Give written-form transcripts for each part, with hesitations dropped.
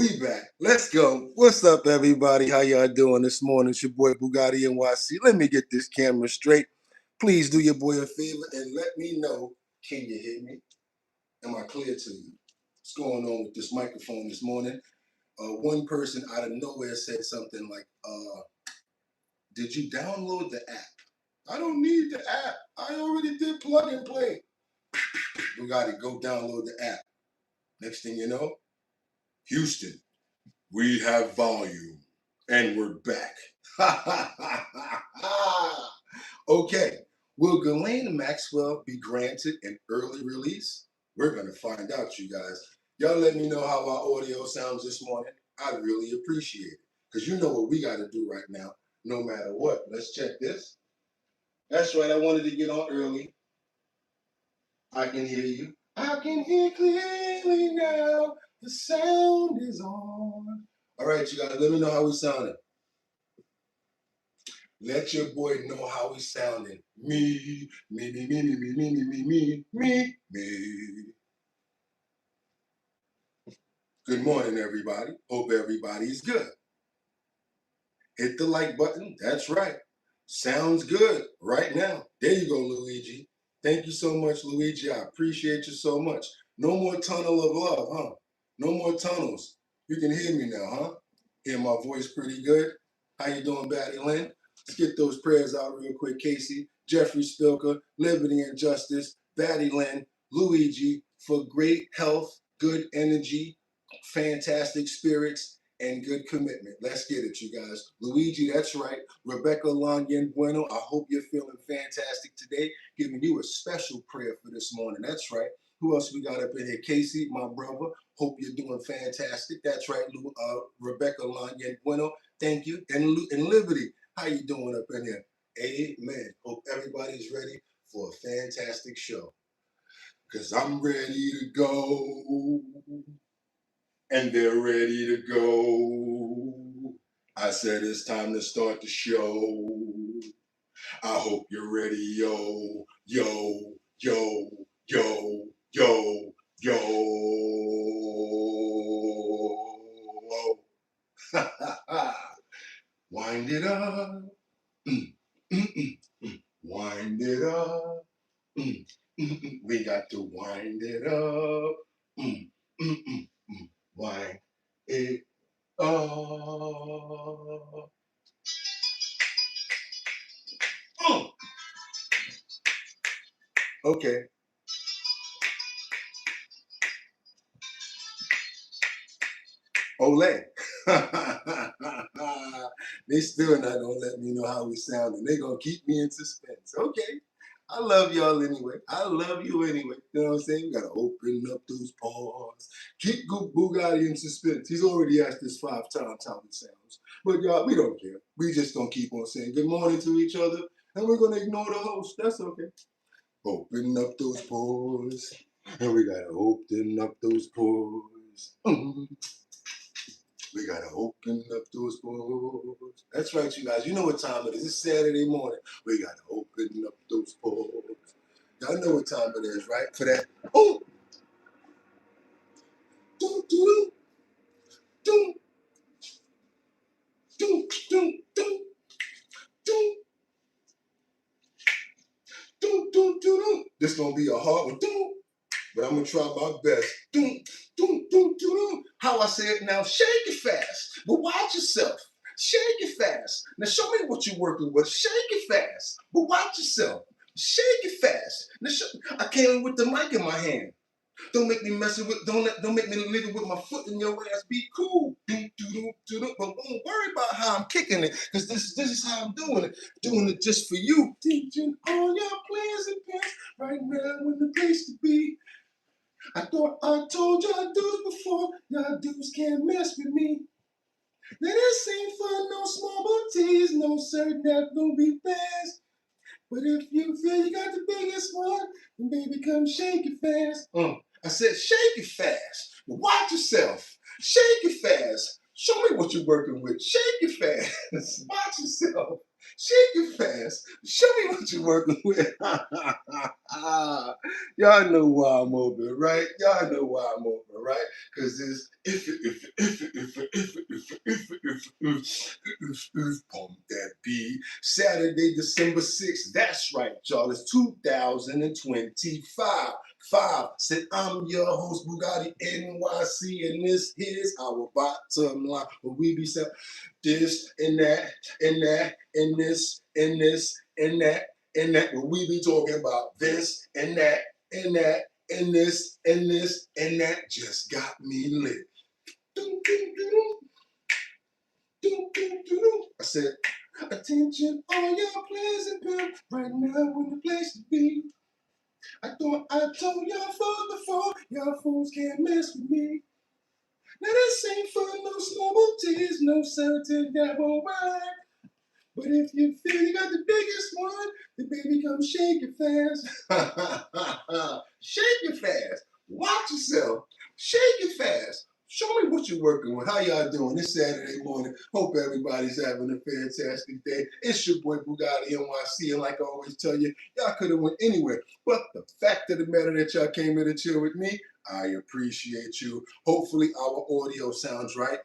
We back. Let's go. What's up, everybody? How y'all doing this morning? It's your boy BOOGOTTINYC. Let me get this camera straight. Please do your boy a favor and let me know, can you hear me? Am I clear to you? What's going on with this microphone this morning? One person out of nowhere said something like, did you download the app? I don't need the app. I already did plug and play. Bugatti, go download the app. Next thing you know, Houston, we have volume, and we're back. Okay, will Ghislaine Maxwell be granted an early release? We're going to find out, you guys. Y'all let me know how our audio sounds this morning. I really appreciate it, because you know what we got to do right now, no matter what. Let's check this. That's right, I wanted to get on early. I can hear you. I can hear clearly now. The sound is on. All right, you guys, let me know how we sounding. Let your boy know how we sounding. Me. Good morning, everybody. Hope everybody's good. Hit the like button. That's right. Sounds good right now. There you go, Luigi. Thank you so much, Luigi. I appreciate you so much. No more tunnel of love, huh? No more tunnels. You can hear me now, huh? Hear my voice pretty good? How you doing, Batty Lynn? Let's get those prayers out real quick, Casey, Jeffrey Spilker, Liberty and Justice, Batty Lynn, Luigi, for great health, good energy, fantastic spirits, and good commitment. Let's get it, you guys. Luigi, that's right. Rebecca Lanyan Bueno, I hope you're feeling fantastic today. Giving you a special prayer for this morning. That's right. Who else we got up in here? Casey, my brother. Hope you're doing fantastic. That's right, Rebecca Lanyan Bueno. Thank you. And Liberty, how you doing up in here? Amen. Hope everybody's ready for a fantastic show. Because I'm ready to go. And they're ready to go. I said it's time to start the show. I hope you're ready, yo, yo, yo, yo, yo, yo. Wind it up. Wind it up. We got to wind it up. Wind it up. Okay. Ole. They still not gonna let me know how we sound, and they gonna keep me in suspense. Okay. I love y'all anyway. I love you anyway. You know what I'm saying? We gotta open up those paws. Keep Bugatti in suspense. He's already asked this 5 times how it sounds. But y'all, we don't care. We just gonna keep on saying good morning to each other, and we're gonna ignore the host. That's okay. Open up those pores. And we gotta open up those pores. We gotta open up those pores. That's right, you guys. You know what time it is. It's Saturday morning. We gotta open up those pores. Y'all know what time it is, right? For that. Oh! Doom, doom, doom, doom, doom, doom, doom, doom, doom, doom. This gonna be a hard one. Doom. But I'm gonna try my best. Doom, doom, doom, doom. How I say it now, shake it fast. But watch yourself. Shake it fast. Now show me what you're working with. Shake it fast. But watch yourself. Shake it fast. Now I came with the mic in my hand. Don't make me mess with. Don't make me leave it with my foot in your ass. Be cool. Doom, doom, doom, doom. But don't worry about how I'm kicking it, because this is how I'm doing it. Doing it just for you. Teaching all your plans and plans. Right now in the place to be. I thought I told y'all dudes before, y'all dudes can't mess with me. Now this ain't for no small booties, no sir, that don't be fast. But if you feel you got the biggest one, then baby come shake it fast. I said shake it fast. Watch yourself. Shake it fast. Show me what you're working with. Shake it fast. Watch yourself. Shake it fast. Show me what you're working with. Y'all know why I'm open, right? Y'all know why I'm open, right? Because it's if pump that beat. Saturday, December 6th. That's right, y'all. It's 2025. Said I'm your host, Bugatti NYC, and this is our bottom line. Where we be saying this and that and that and this and this and that and that. Where we be talking about this and that and that and this and this and that. Just got me lit. I said, attention, all y'all players and pimps. Right now, in the place to be. I thought I told y'all before, y'all fools can't mess with me. Now this ain't for no snowball tears, no certain that won't ride. But if you feel you got the biggest one, then baby come shake it fast. Shake it fast. Watch yourself. Shake it fast. Show me what you're working with. How y'all doing? It's Saturday morning. Hope everybody's having a fantastic day. It's your boy Bugatti NYC, and like I always tell you, y'all could have went anywhere. But the fact of the matter that y'all came here to chill with me, I appreciate you. Hopefully our audio sounds right.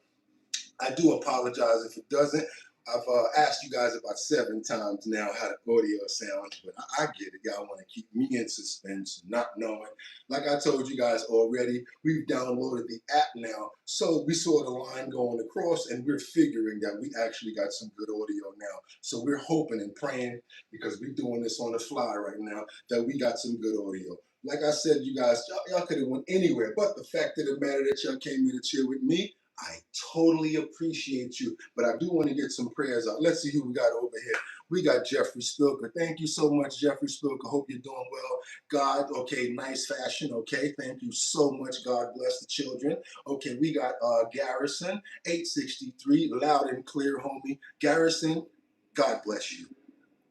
I do apologize if it doesn't. I've asked you guys about 7 times now how the audio sounds, but I get it. Y'all want to keep me in suspense, not knowing. Like I told you guys already, we've downloaded the app now, so we saw the line going across, and we're figuring that we actually got some good audio now. So we're hoping and praying, because we're doing this on the fly right now, that we got some good audio. Like I said, you guys, y'all could have went anywhere, but the fact of the matter that y'all came here to chill with me, I totally appreciate you, but I do want to get some prayers out. Let's see who we got over here. We got Jeffrey Spilker. Thank you so much, Jeffrey Spilker. Hope you're doing well. God, okay, nice fashion, okay. Thank you so much. God bless the children. Okay, we got Garrison, 863, loud and clear, homie. Garrison, God bless you.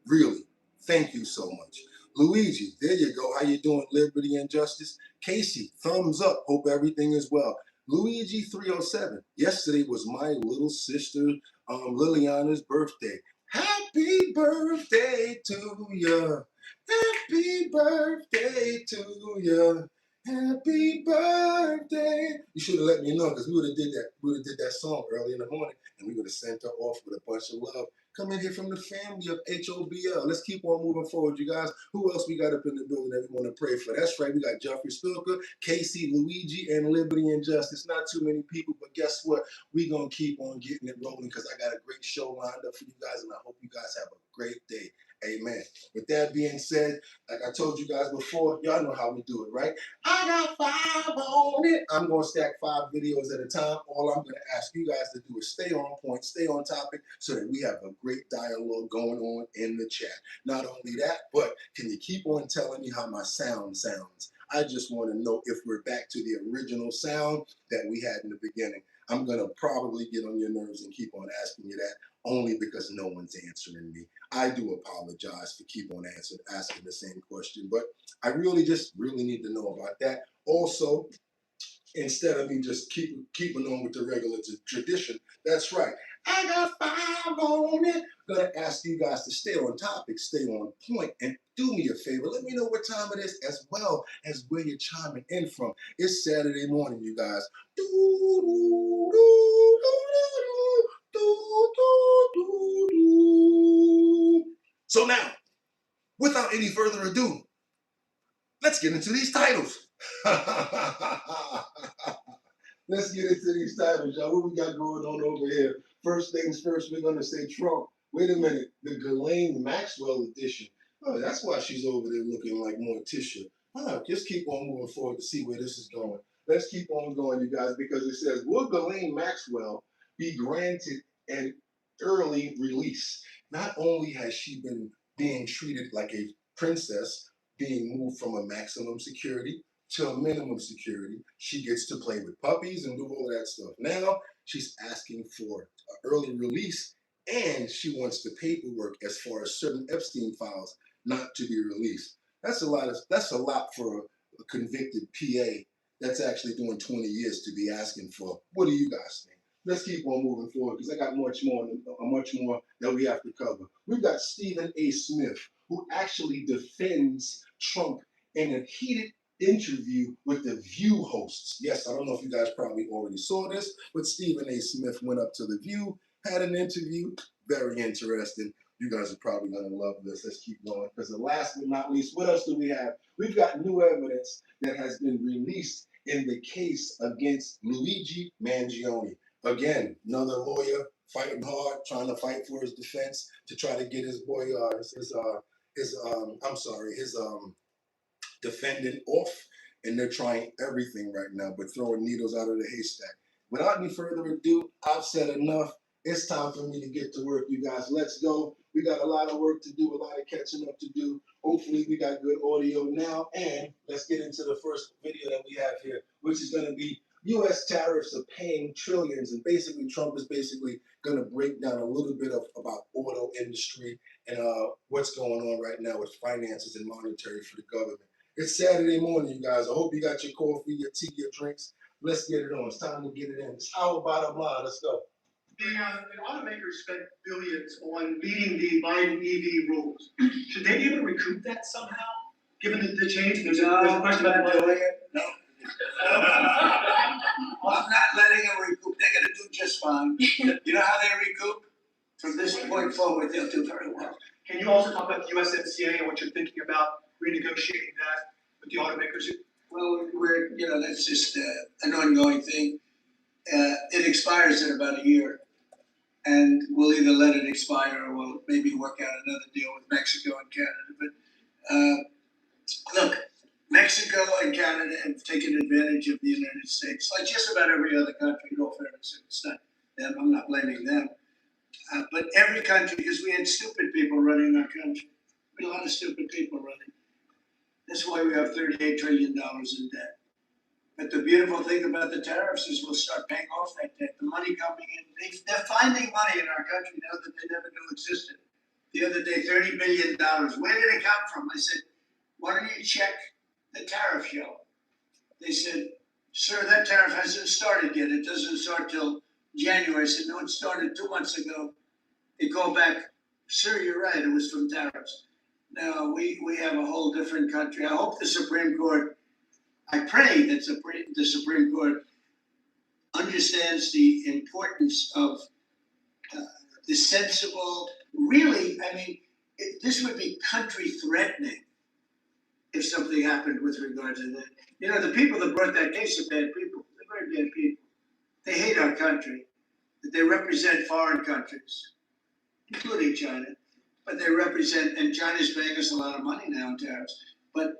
Really, thank you so much. Luigi, there you go. How you doing? Liberty and justice. Casey, thumbs up. Hope everything is well. Luigi 307. Yesterday was my little sister Liliana's birthday. Happy birthday to you. Happy birthday to you. Happy birthday. You should have let me know, because we would have did that. We would have did that song early in the morning, and we would have sent her off with a bunch of love. Come in here from the family of HOBL. Let's keep on moving forward, you guys. Who else we got up in the building that we want to pray for? That's right. We got Jeffrey Spilker, Casey, Luigi, and Liberty and Justice. Not too many people, but guess what? We're going to keep on getting it rolling, because I got a great show lined up for you guys, and I hope you guys have a great day. Amen. With that being said, like I told you guys before, y'all know how we do it, right? I got 5 on it. I'm going to stack 5 videos at a time. All I'm going to ask you guys to do is stay on point, stay on topic, so that we have a great dialogue going on in the chat. Not only that, but can you keep on telling me how my sound sounds? I just want to know if we're back to the original sound that we had in the beginning. I'm going to probably get on your nerves and keep on asking you that, only because no one's answering me. I do apologize for keep on asking the same question, but I really need to know about that. Also, instead of me just keeping on with the regular tradition, that's right. I got 5 on it. I'm gonna ask you guys to stay on topic, stay on point, and do me a favor. Let me know what time it is, as well as where you're chiming in from. It's Saturday morning, you guys. So now, without any further ado, let's get into these titles. Let's get into these titles, y'all. What we got going on over here? First things first, we're going to say Trump. Wait a minute. The Ghislaine Maxwell edition. Oh, that's why she's over there looking like Morticia. Just keep on moving forward to see where this is going. Let's keep on going, you guys, because it says, will Ghislaine Maxwell be granted an early release? Not only has she been being treated like a princess, being moved from a maximum security to a minimum security, she gets to play with puppies and do all of that stuff. Now she's asking for an early release, and she wants the paperwork as far as certain Epstein files not to be released. That's a lot for a convicted PA that's actually doing 20 years to be asking for. What do you guys think? let's keep on moving forward because I got much more that we have to cover. We've got Stephen A. Smith, who actually defends Trump in a heated interview with the View hosts. Yes, I don't know if you guys probably already saw this, but Stephen A. Smith went up to the View, had an interview, very interesting. You guys are probably going to love this. Let's keep going. Because the last but not least, what else do we have? We've got new evidence that has been released in the case against Luigi Mangione. Again, another lawyer fighting hard, trying to fight for his defense to try to get his boy, his defendant off. And they're trying everything right now, but throwing needles out of the haystack. Without any further ado, I've said enough. It's time for me to get to work, you guys. Let's go. We got a lot of work to do, a lot of catching up to do. Hopefully, we got good audio now. And let's get into the first video that we have here, which is going to be U.S. tariffs are paying trillions. And basically, Trump is basically going to break down a little bit about auto industry and what's going on right now with finances and monetary for the government. It's Saturday morning, you guys. I hope you got your coffee, your tea, your drinks. Let's get it on. It's time to get it in. It's our bottom line. Let's go. The automakers spent billions on meeting the Biden EV rules. Should they be able to recoup that somehow, given the change? There's a question about doing it. No. I'm not letting them recoup. They're going to do just fine. You know how they recoup? From this point forward, they'll do very well. Can you also talk about the USMCA and what you're thinking about renegotiating that with the automakers? Well, that's just an ongoing thing. It expires in about a year. And we'll either let it expire or we'll maybe work out another deal with Mexico and Canada. But look, Mexico and Canada have taken advantage of the United States, like just about every other country, in all fairness. It's not them, I'm not blaming them. But every country, because we had stupid people running our country. We had a lot of stupid people running. That's why we have $38 trillion in debt. But the beautiful thing about the tariffs is we'll start paying off that debt. The money coming in, they're finding money in our country now that they never knew existed. The other day, $30 billion. Where did it come from? I said, why don't you check the tariff show? They said, sir, that tariff hasn't started yet. It doesn't start till January. I said, no, it started 2 months ago. They go back, sir, you're right, it was from tariffs. Now, we have a whole different country. I hope the Supreme Court, I pray that the Supreme Court understands the importance of the sensible, really, this would be country threatening if something happened with regard to that. You know, the people that brought that case are bad people. They're very bad people. They hate our country. They represent foreign countries, including China. But they represent, and China's paying us a lot of money now in tariffs, but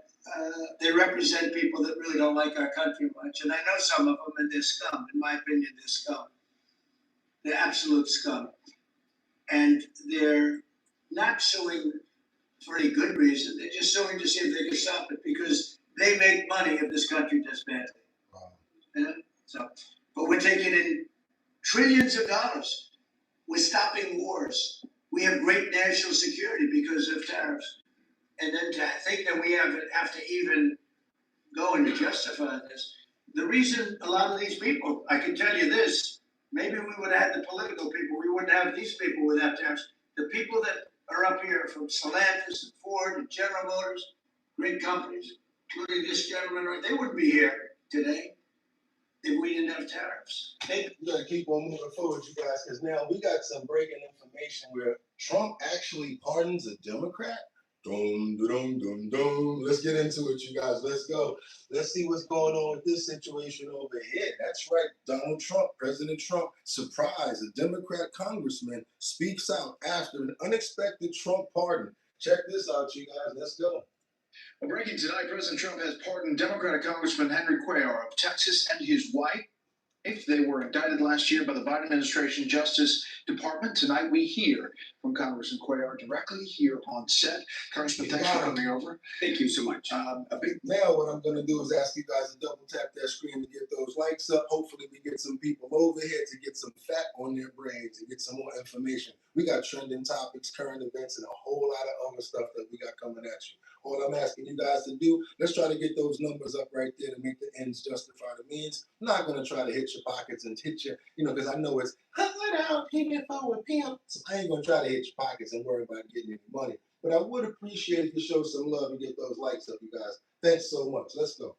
they represent people that really don't like our country much. And I know some of them, and they're scum. In my opinion, they're scum. They're absolute scum. And they're not suing for any good reason. They're just suing to see if they can stop it because they make money if this country does badly. Wow. Yeah? But we're taking in trillions of dollars. We're stopping wars. We have great national security because of tariffs. And then to think that we have to even go and justify this. The reason a lot of these people, I can tell you this, maybe we would have had the political people, we wouldn't have these people without tariffs. The people that are up here from Stellantis and Ford and General Motors, great companies, including this gentleman, they wouldn't be here today if we didn't have tariffs. We got to keep on moving forward, you guys, because now we got some breaking information where Trump actually pardons a Democrat. Dum, dum, dum, dum. Let's get into it, you guys. Let's go. Let's see what's going on with this situation over here. That's right. Donald Trump, President Trump, surprise. A Democrat congressman speaks out after an unexpected Trump pardon. Check this out, you guys. Let's go. Well, breaking tonight, President Trump has pardoned Democratic Congressman Henry Cuellar of Texas and his wife. If they were indicted last year by the Biden administration Justice Department, tonight we hear from Congressman Cuellar directly here on set. Congressman, thanks for coming over. Thank you so much. Now what I'm going to do is ask you guys to double tap that screen to get those likes up. Hopefully we get some people over here to get some fat on their brains and get some more information. We got trending topics, current events, and a whole lot of other stuff that we got coming at you. All I'm asking you guys to do, let's try to get those numbers up right there to make the ends justify the means. I'm not going to try to hit your pockets and hit your, because I know it's payment forward pimp. So I ain't going to try to hit your pockets and worry about getting any money. But I would appreciate if you show some love and get those likes up, you guys. Thanks so much. Let's go.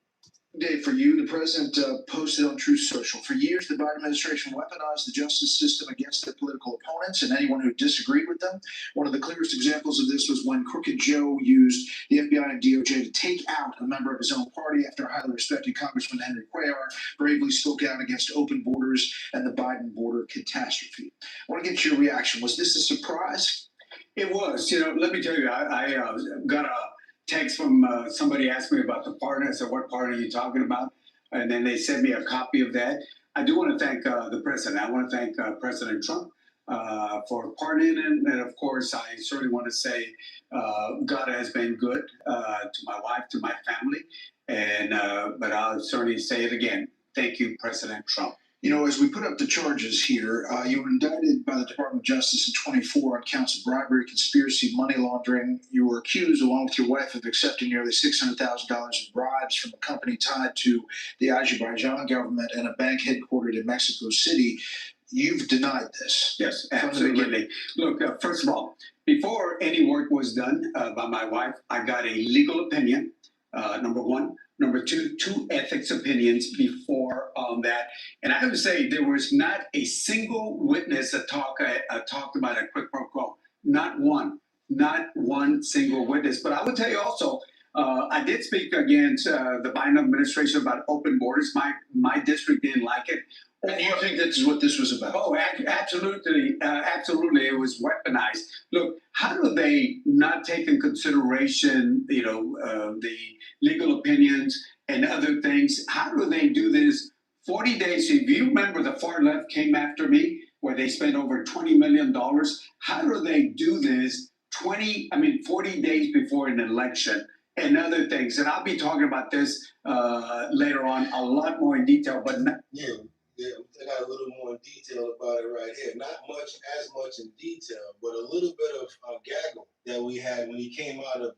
Dave, for you, the president posted on Truth Social, for years, the Biden administration weaponized the justice system against their political opponents and anyone who disagreed with them. One of the clearest examples of this was when Crooked Joe used the FBI and DOJ to take out a member of his own party after a highly respected Congressman Henry Cuellar bravely spoke out against open borders and the Biden border catastrophe. I want to get your reaction. Was this a surprise? It was. Let me tell you, I got a text from somebody asked me about the pardon. I said, what pardon are you talking about? And then they sent me a copy of that. I do want to thank the president. I want to thank President Trump for pardoning him. And of course, I certainly want to say God has been good to my wife, to my family. And but I'll certainly say it again. Thank you, President Trump. As we put up the charges here, you were indicted by the Department of Justice in 24 on counts of bribery, conspiracy, money laundering. You were accused, along with your wife, of accepting nearly $600,000 in bribes from a company tied to the Azerbaijan government and a bank headquartered in Mexico City. You've denied this. Yes, absolutely. Look, first of all, before any work was done by my wife, I got a legal opinion, number one. Number two ethics opinions before that. And I would say there was not a single witness that talked about a quid pro quo. Not one single witness. But I would tell you also, I did speak against the Biden administration about open borders. My district didn't like it. And you think this is what this was about? Oh, absolutely. Absolutely. It was weaponized. Look, how do they not take in consideration, the legal opinions and other things? How do they do this 40 days? If you remember, the far left came after me where they spent over $20 million. How do they do this 40 days before an election and other things? And I'll be talking about this later on a lot more in detail, but not. Yeah, I got a little more in detail about it right here. Not as much in detail, but a little bit of gaggle that we had when he came out of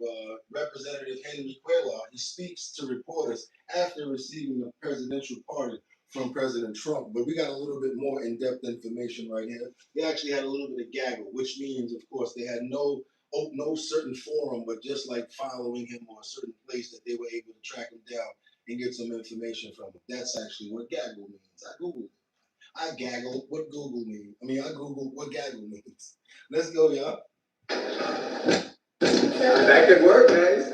Representative Henry Cuellar. He speaks to reporters after receiving a presidential pardon from President Trump. But we got a little bit more in-depth information right here. They actually had a little bit of gaggle, which means, of course, they had no certain forum, but just like following him or a certain place that they were able to track him down and get some information from him. That's actually what gaggle means. I Googled it. I gaggled what Google means. I Googled what gaggle means. Let's go, y'all. That could work, guys.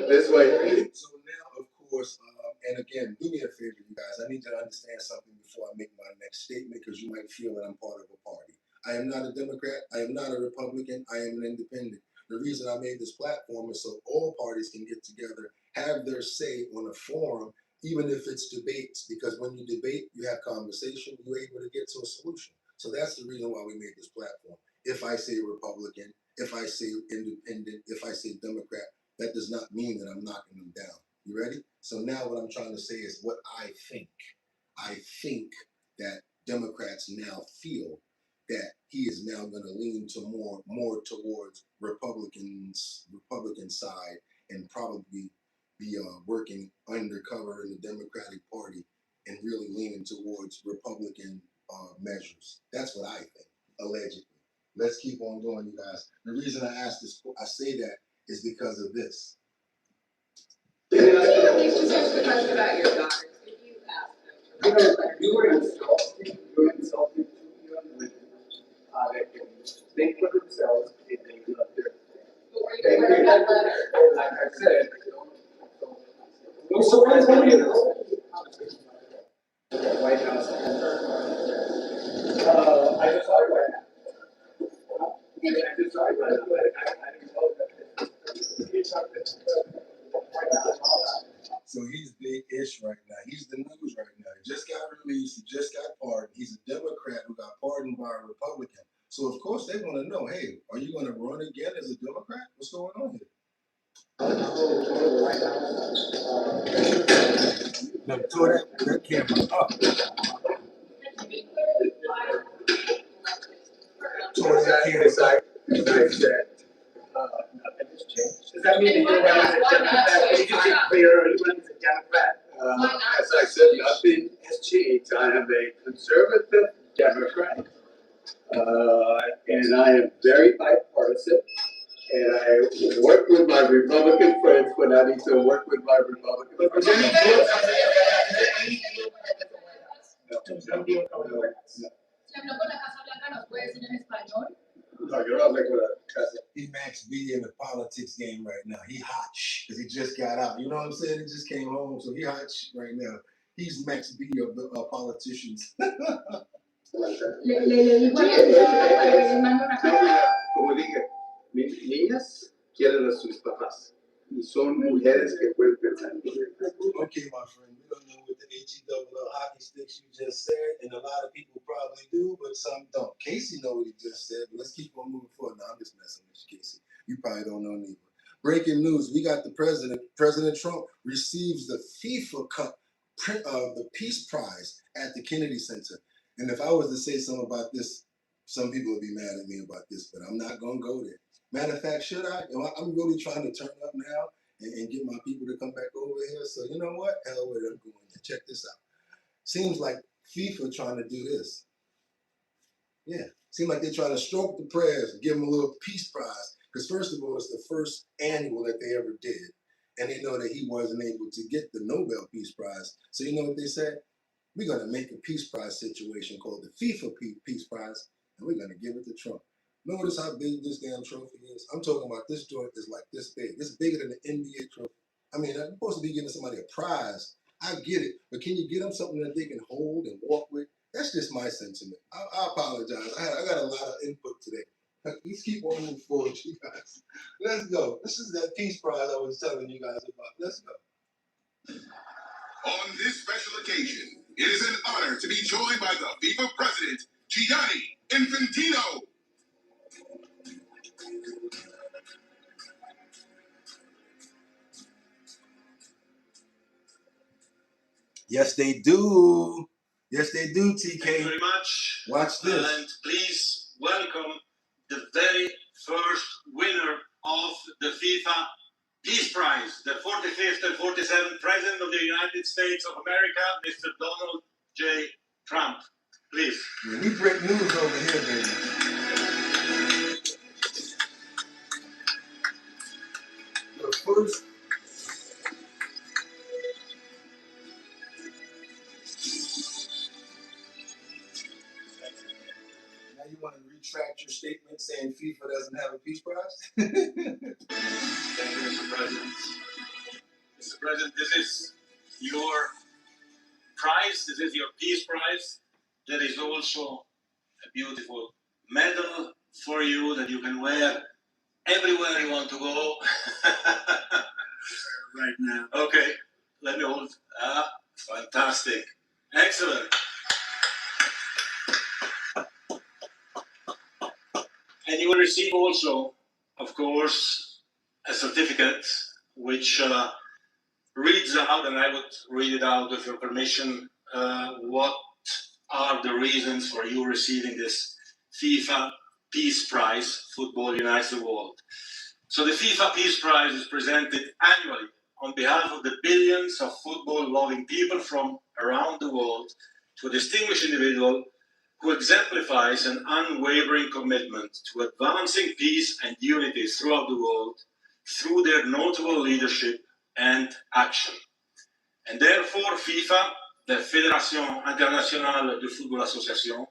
This way. So now, of course, and again, do me a favor, you guys. I need to understand something before I make my next statement, because you might feel that I'm part of a party. I am not a Democrat. I am not a Republican. I am an independent. The reason I made this platform is so all parties can get together, have their say on a forum, even if it's debates, because when you debate, you have conversation, you're able to get to a solution. So that's the reason why we made this platform. If I say Republican, if I say independent, if I say Democrat, that does not mean that I'm knocking them down. You ready? So now what I'm trying to say is what I think. I think that Democrats now feel that he is now going to lean to more towards Republican side and probably be working undercover in the Democratic Party and really leaning towards Republican measures. That's what I think, allegedly. Let's keep on going, you guys. The reason I say that is because of this. You just asked the question about your daughters. Did you ask them? You were insulting with that can think for themselves if they love their But were you aware of that letter? like I said, so what is going on? The White House. I just saw it right now. I just saw it right now. I didn't know that. So he's big-ish right now. He's the news right now. He just got released. He just got pardoned. He's a Democrat who got pardoned by a Republican. So, of course, they want to know, hey, are you going to run again as a Democrat? What's going on here? No, tore that camera up. Tore that camera up. Does that mean that you're running as a Democrat? Can you just be clear, are you running as a Democrat? As I said, nothing has changed. I am a conservative Democrat. And I am very bipartisan. And I work with my Republican friends when I need to work with my Republican friends. Si habló con la Casa Blanca, ¿nos puede decir en español? No, you're not making a casa. He Max B in the politics game right now. He hot because he just got out. You know what I'm saying? He just came home, so he hot right now. He's Max B of the politicians. Le dijo a le mando una carta. Como dije, niñas quieren a sus papás. Y son mujeres que pueden pensar. Okay, my friend, we don't know what the HELL hockey sticks you just said, and a lot of people probably do, but some don't. Casey know what he just said, but let's keep on moving forward. No, I'm just messing with you, Casey. You probably don't know neither. Breaking news, we got the President Trump receives the FIFA Cup, the Peace Prize at the Kennedy Center. And if I was to say something about this, some people would be mad at me about this, but I'm not going to go there. Matter of fact, should I? I'm really trying to turn up now and get my people to come back over here. So you know what? Hell with it, I'm going to check this out. Seems like FIFA trying to do this. Yeah, seems like they're trying to stroke the prayers and give them a little peace prize. Because first of all, it's the first annual that they ever did. And they know that he wasn't able to get the Nobel Peace Prize. So you know what they said? We're going to make a peace prize situation called the FIFA Peace Prize, and we're going to give it to Trump. Notice how big this damn trophy is. I'm talking about this joint is like this big. It's bigger than the NBA trophy. I mean, I'm supposed to be giving somebody a prize. I get it, but can you get them something that they can hold and walk with? That's just my sentiment. I apologize. I got a lot of input today. Let's keep on moving forward, you guys. Let's go. This is that peace prize I was telling you guys about. Let's go. On this special occasion, it is an honor to be joined by the FIFA president, Gianni Infantino. Yes, they do. Yes, they do, TK. Thank you very much. Watch this. And please welcome the very first winner of the FIFA Peace Prize, the 45th and 47th President of the United States of America, Mr. Donald J. Trump. Please. Yeah, we break news over here, baby. The first. Now you want to retract your statement saying FIFA doesn't have a peace prize? Thank you, Mr. President. Mr. President, this is your prize. This is your Peace Prize. There is also a beautiful medal for you that you can wear everywhere you want to go. Right now. Okay, let me hold. Fantastic. Excellent. And you will receive also, of course, a certificate which reads out, and I would read it out with your permission, what are the reasons for you receiving this FIFA Peace Prize, Football Unites the World. So the FIFA Peace Prize is presented annually on behalf of the billions of football-loving people from around the world to a distinguished individual who exemplifies an unwavering commitment to advancing peace and unity throughout the world through their notable leadership and action. And therefore, FIFA, the Fédération Internationale de Football Association,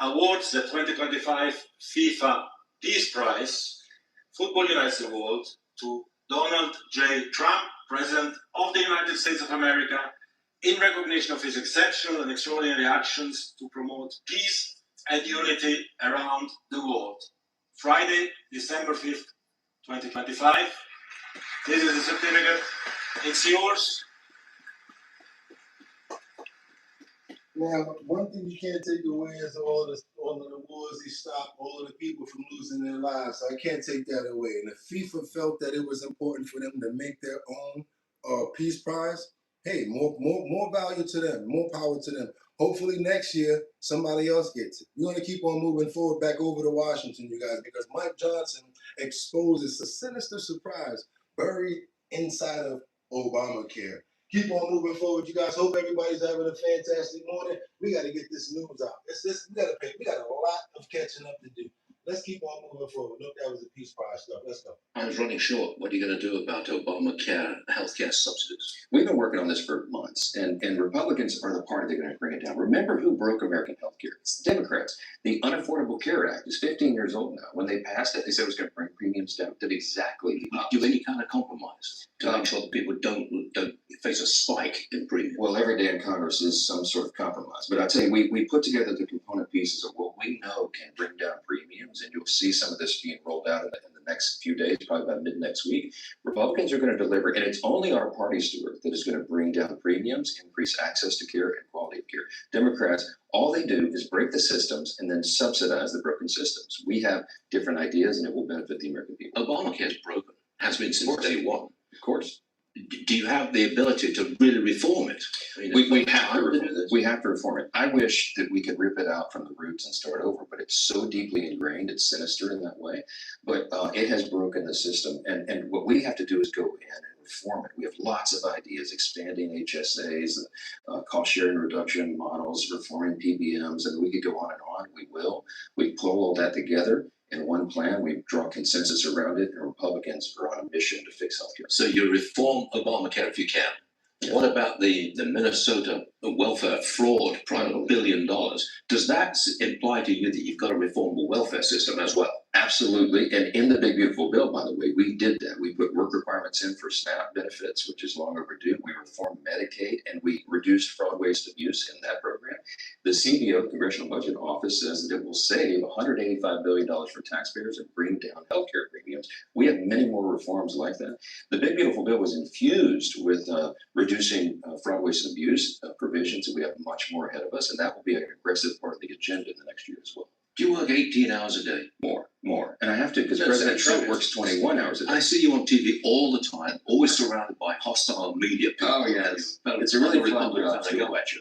awards the 2025 FIFA Peace Prize, Football Unites the World, to Donald J. Trump, President of the United States of America, in recognition of his exceptional and extraordinary actions to promote peace and unity around the world. Friday, December 5th, 2025. This is the certificate. It's yours. Now, one thing you can't take away is all of the wars he stopped, all of the people from losing their lives. So I can't take that away. And if FIFA felt that it was important for them to make their own peace prize, hey, more value to them, more power to them. Hopefully next year, somebody else gets it. We're going to keep on moving forward back over to Washington, you guys, because Mike Johnson exposes a sinister surprise buried inside of Obamacare. Keep on moving forward, you guys. Hope everybody's having a fantastic morning. We got to get this news out. We got a lot of catching up to do. Let's keep on moving forward. Look, that was a Peace Prize stuff. Let's go. I was running short. What are you going to do about Obamacare healthcare subsidies? We've been working on this for months, and Republicans are the party that are going to bring it down. Remember who broke American healthcare? It's the Democrats. The Unaffordable Care Act is 15 years old now. When they passed it, they said it was going to bring premiums down. Did exactly the opposite. Do any kind of compromise to make sure that people don't face a spike in premiums? Well, every day in Congress is some sort of compromise. But I tell you, we put together the component pieces of what we know can bring down premiums, and you'll see some of this being rolled out in the next few days, probably by mid next week. Republicans are going to deliver, and it's only our party, Stuart, that is going to bring down premiums, increase access to care, and quality of care. Democrats, all they do is break the systems and then subsidize the broken systems. We have different ideas, and it will benefit the American people. Obamacare is broken, has been since day one. Of course. Do you have the ability to really reform it? I mean, We have to reform it. We have to reform it. I wish that we could rip it out from the roots and start over, but it's so deeply ingrained, it's sinister in that way. But it has broken the system, and what we have to do is go in and reform it. We have lots of ideas, expanding HSAs, cost sharing reduction models, reforming PBMs, and we could go on and on. We will. We pull all that together in one plan. We draw consensus around it, and Republicans are on a mission to fix healthcare. So you reform Obamacare if you can. Yeah. What about the Minnesota welfare fraud, $1 billion? Does that imply to you that you've got to reform the welfare system as well? Absolutely. And in the big beautiful bill, by the way, we did that. We put work requirements in for SNAP benefits, which is long overdue. We reformed Medicaid, and we reduced fraud, waste, abuse in that program. The CBO, the Congressional Budget Office, says that it will save $185 billion for taxpayers and bring down healthcare premiums. We have many more reforms like that. The big beautiful bill was infused with reducing fraud, waste, and abuse provisions, and we have much more ahead of us, and that will be an aggressive part of the agenda in the next year as well. Do you work 18 hours a day? More. And I have to, because That's President Trump serious. works 21 hours a day. I see you on TV all the time, always surrounded by hostile media people. Oh, yes. And It's a really fun Republicans job, as they go at you.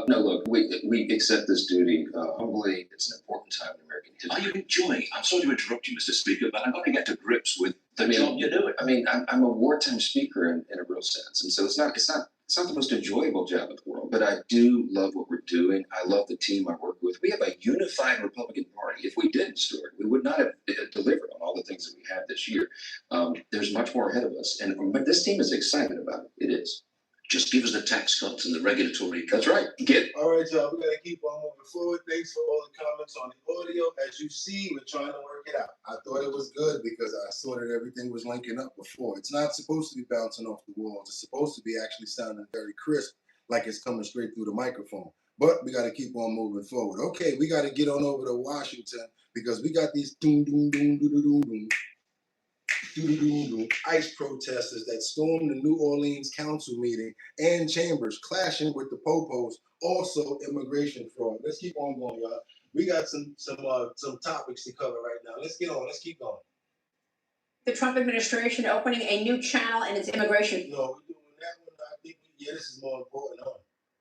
No, look, we accept this duty humbly. It's an important time in American history. Are you enjoying it? I'm sorry to interrupt you, Mr. Speaker, but I've got to get to grips with the job you're doing. I mean, I'm a wartime speaker in a real sense, and so it's not the most enjoyable job in the world. But I do love what we're doing. I love the team I work with. We have a unified Republican Party. If we didn't, Stuart, we would not have delivered on all the things that we have this year. There's much more ahead of us, but this team is excited about it. It is. Just give us the tax cuts and the regulatory cuts. That's right. All right, y'all. We got to keep on moving forward. Thanks for all the comments on the audio. As you see, we're trying to work it out. I thought it was good because I saw that everything was linking up before. It's not supposed to be bouncing off the walls. It's supposed to be actually sounding very crisp, like it's coming straight through the microphone. But we got to keep on moving forward. Okay, we got to get on over to Washington because we got these ICE protesters that stormed the New Orleans council meeting and chambers, clashing with the popos, also immigration fraud. Let's keep on going, y'all. We got some topics to cover right now. Let's get on. Let's keep going. The Trump administration opening a new channel in its immigration. No, we're doing that one. I think this is more important. Huh?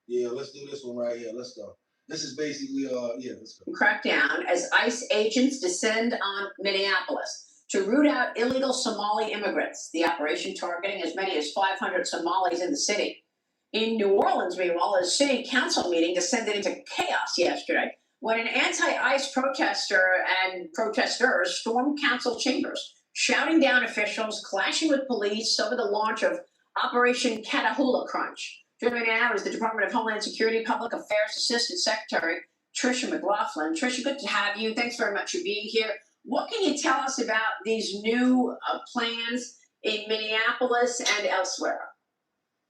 Yeah, let's do this one right here. Let's go. This is basically let's go. Crackdown as ICE agents descend on Minneapolis to root out illegal Somali immigrants. The operation targeting as many as 500 Somalis in the city. In New Orleans, meanwhile, a city council meeting descended into chaos yesterday when an anti-ICE protester and protesters stormed council chambers, shouting down officials, clashing with police over the launch of Operation Catahoula Crunch. Joining me now is the Department of Homeland Security Public Affairs Assistant Secretary, Tricia McLaughlin. Tricia, good to have you. Thanks very much for being here. What can you tell us about these new plans in Minneapolis and elsewhere?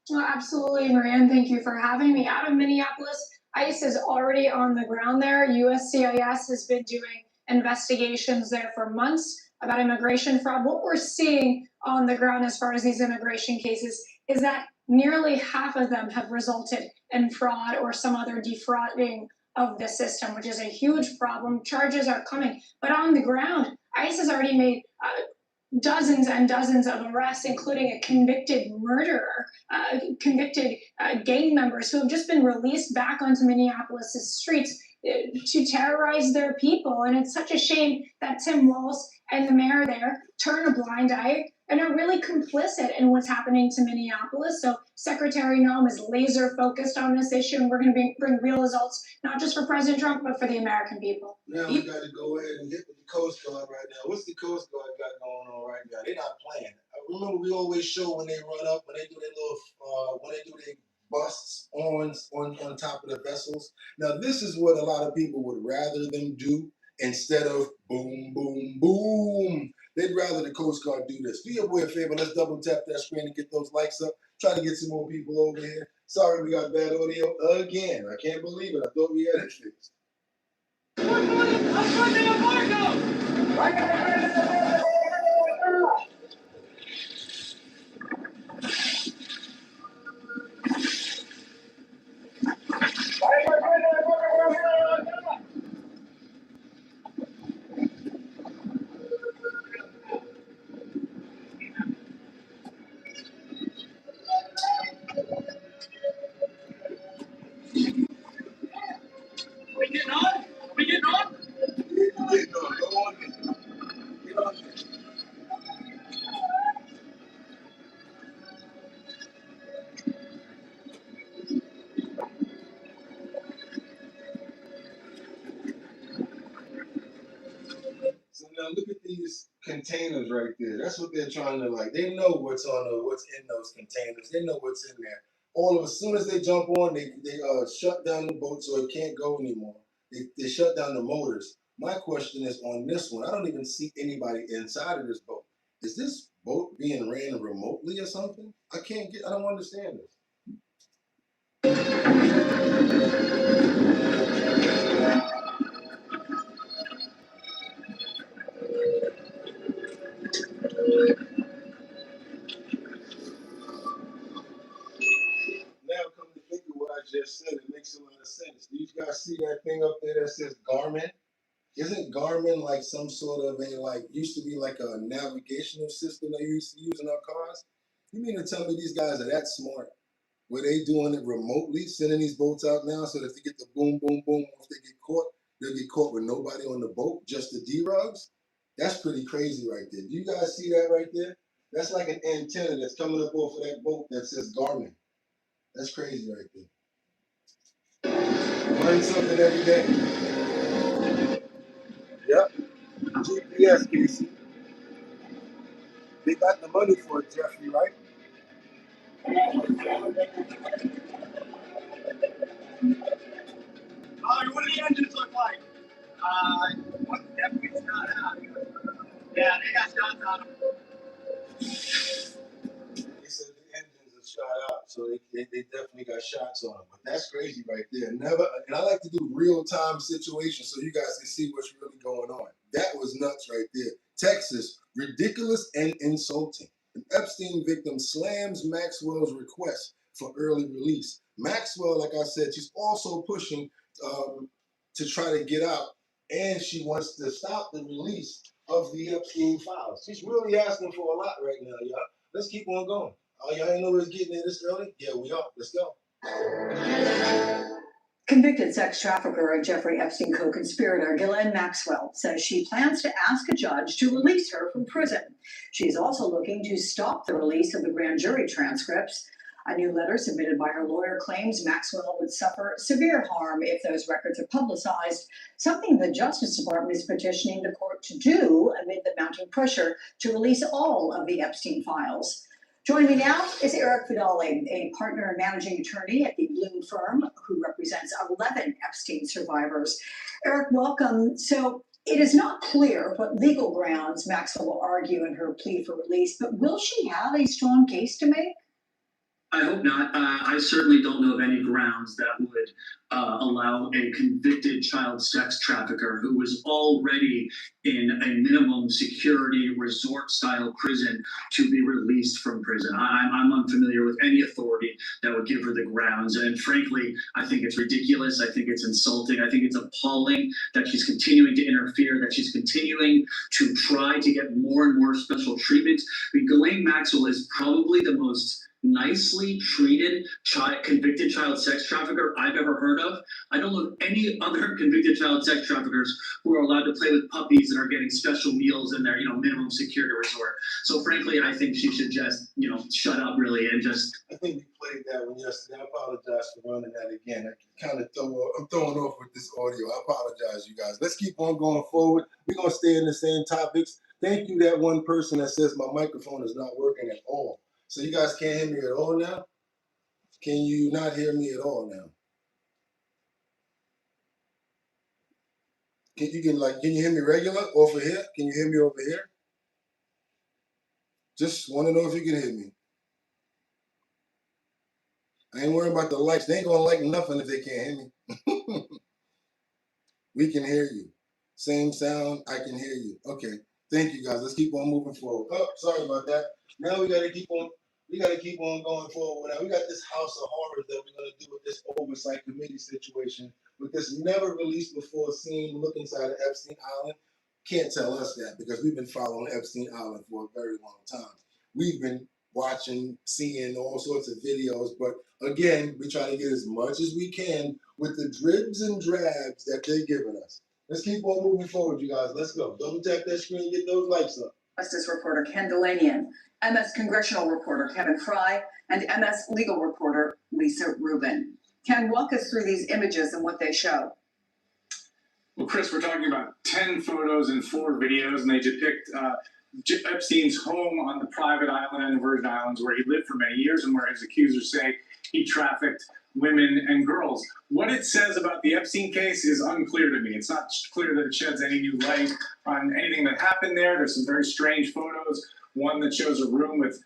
Well, absolutely, Marianne. Thank you for having me. Out of Minneapolis, ICE is already on the ground there. USCIS has been doing investigations there for months about immigration fraud. What we're seeing on the ground as far as these immigration cases is that nearly half of them have resulted in fraud or some other defrauding of the system, which is a huge problem. Charges are coming, but on the ground, ICE has already made dozens and dozens of arrests, including a convicted murderer, convicted gang members who have just been released back onto Minneapolis' streets to terrorize their people. And it's such a shame that Tim Walz and the mayor there turn a blind eye and are really complicit in what's happening to Minneapolis. So Secretary Noem is laser focused on this issue, and we're going to bring real results, not just for President Trump, but for the American people. Now we got to go ahead and get with the Coast Guard right now. What's the Coast Guard got going on right now? They're not playing. I remember we always show when they run up, when they do their little, when they do their busts on top of the vessels. Now this is what a lot of people would rather them do instead of boom, boom, boom. They'd rather the Coast Guard do this. Do your boy a favor. Let's double tap that screen and get those likes up. Try to get some more people over here. Sorry we got bad audio again. I can't believe it. I thought we had it fixed. We getting on? We getting on? Get on. Go on in. Get on in. So now look at these containers right there. That's what they're trying to like. They know what's in those containers. They know what's in there. As soon as they jump on, they shut down the boat so it can't go anymore. They shut down the motors. My question is on this one. I don't even see anybody inside of this boat. Is this boat being ran remotely or something? I don't understand this. Now come to think of what I just said, it makes a lot of sense. Do you guys see that thing up there that says Garmin? Isn't Garmin like some sort of used to be like a navigational system they used to use in our cars? You mean to tell me these guys are that smart? Were they doing it remotely, sending these boats out now so that if they get the boom, boom, boom, if they get caught, they'll get caught with nobody on the boat, just the D-rugs? That's pretty crazy right there. Do you guys see that right there? That's like an antenna that's coming up off of that boat that says Garmin. That's crazy right there. Learn something every day. Yep. GPS, Casey. They got the money for it, Jeffrey, right? What do the engines look like? One definitely not out. Yeah, they got shots on them. They said the engines are shot out, so they definitely got shots on them. But that's crazy right there. And I like to do real-time situations so you guys can see what's really going on. That was nuts right there. Texas, ridiculous and insulting. An Epstein victim slams Maxwell's request for early release. Maxwell, like I said, she's also pushing to try to get out, and she wants to stop the release of the Epstein files. She's really asking for a lot right now, y'all. Let's keep on going. Oh, y'all ain't know we was getting there this early? Yeah, we are. Let's go. Convicted sex trafficker and Jeffrey Epstein co-conspirator Ghislaine Maxwell says she plans to ask a judge to release her from prison. She's also looking to stop the release of the grand jury transcripts. A new letter submitted by her lawyer claims Maxwell would suffer severe harm if those records are publicized, something the Justice Department is petitioning the court to do amid the mounting pressure to release all of the Epstein files. Joining me now is Eric Vidali, a partner and managing attorney at the Bloom firm who represents 11 Epstein survivors. Eric, welcome. So it is not clear what legal grounds Maxwell will argue in her plea for release, but will she have a strong case to make? I hope not. I certainly don't know of any grounds that would allow a convicted child sex trafficker who was already in a minimum security resort-style prison to be released from prison. I'm unfamiliar with any authority that would give her the grounds. And frankly, I think it's ridiculous. I think it's insulting. I think it's appalling that she's continuing to interfere, that she's continuing to try to get more and more special treatment. I mean, Ghislaine Maxwell is probably the most nicely treated convicted child sex trafficker I've ever heard of. I don't know of any other convicted child sex traffickers who are allowed to play with puppies that are getting special meals in their, minimum security resort. So frankly, I think she should just, shut up really and just. I think we played that one yesterday. I apologize for running that again. I'm throwing off with this audio. I apologize, you guys. Let's keep on going forward. We're gonna stay in the same topics. Thank you, that one person that says my microphone is not working at all. So you guys can't hear me at all now? Can you not hear me at all now? Can you hear me regular over here? Can you hear me over here? Just want to know if you can hear me. I ain't worrying about the likes. They ain't gonna like nothing if they can't hear me. We can hear you. Same sound, I can hear you. Okay, thank you guys. Let's keep on moving forward. Oh, sorry about that. Now we gotta keep on going forward. Now we got this house of horrors that we're gonna do with this oversight committee situation, with this never released before scene look inside of Epstein Island. Can't tell us that because we've been following Epstein Island for a very long time. We've been watching, seeing all sorts of videos, but again, we try to get as much as we can with the dribs and drabs that they're giving us. Let's keep on moving forward, you guys. Let's go. Double tap that screen, get those likes up. Justice reporter Ken Delanian, MS congressional reporter Kevin Fry, and MS legal reporter Lisa Rubin. Ken, walk us through these images and what they show. Well, Chris, we're talking about 10 photos and 4 videos, and they depict Epstein's home on the private island in the Virgin Islands where he lived for many years and where his accusers say he trafficked women and girls. What it says about the Epstein case is unclear to me. It's not clear that it sheds any new light on anything that happened there. There's some very strange photos. One that shows a room with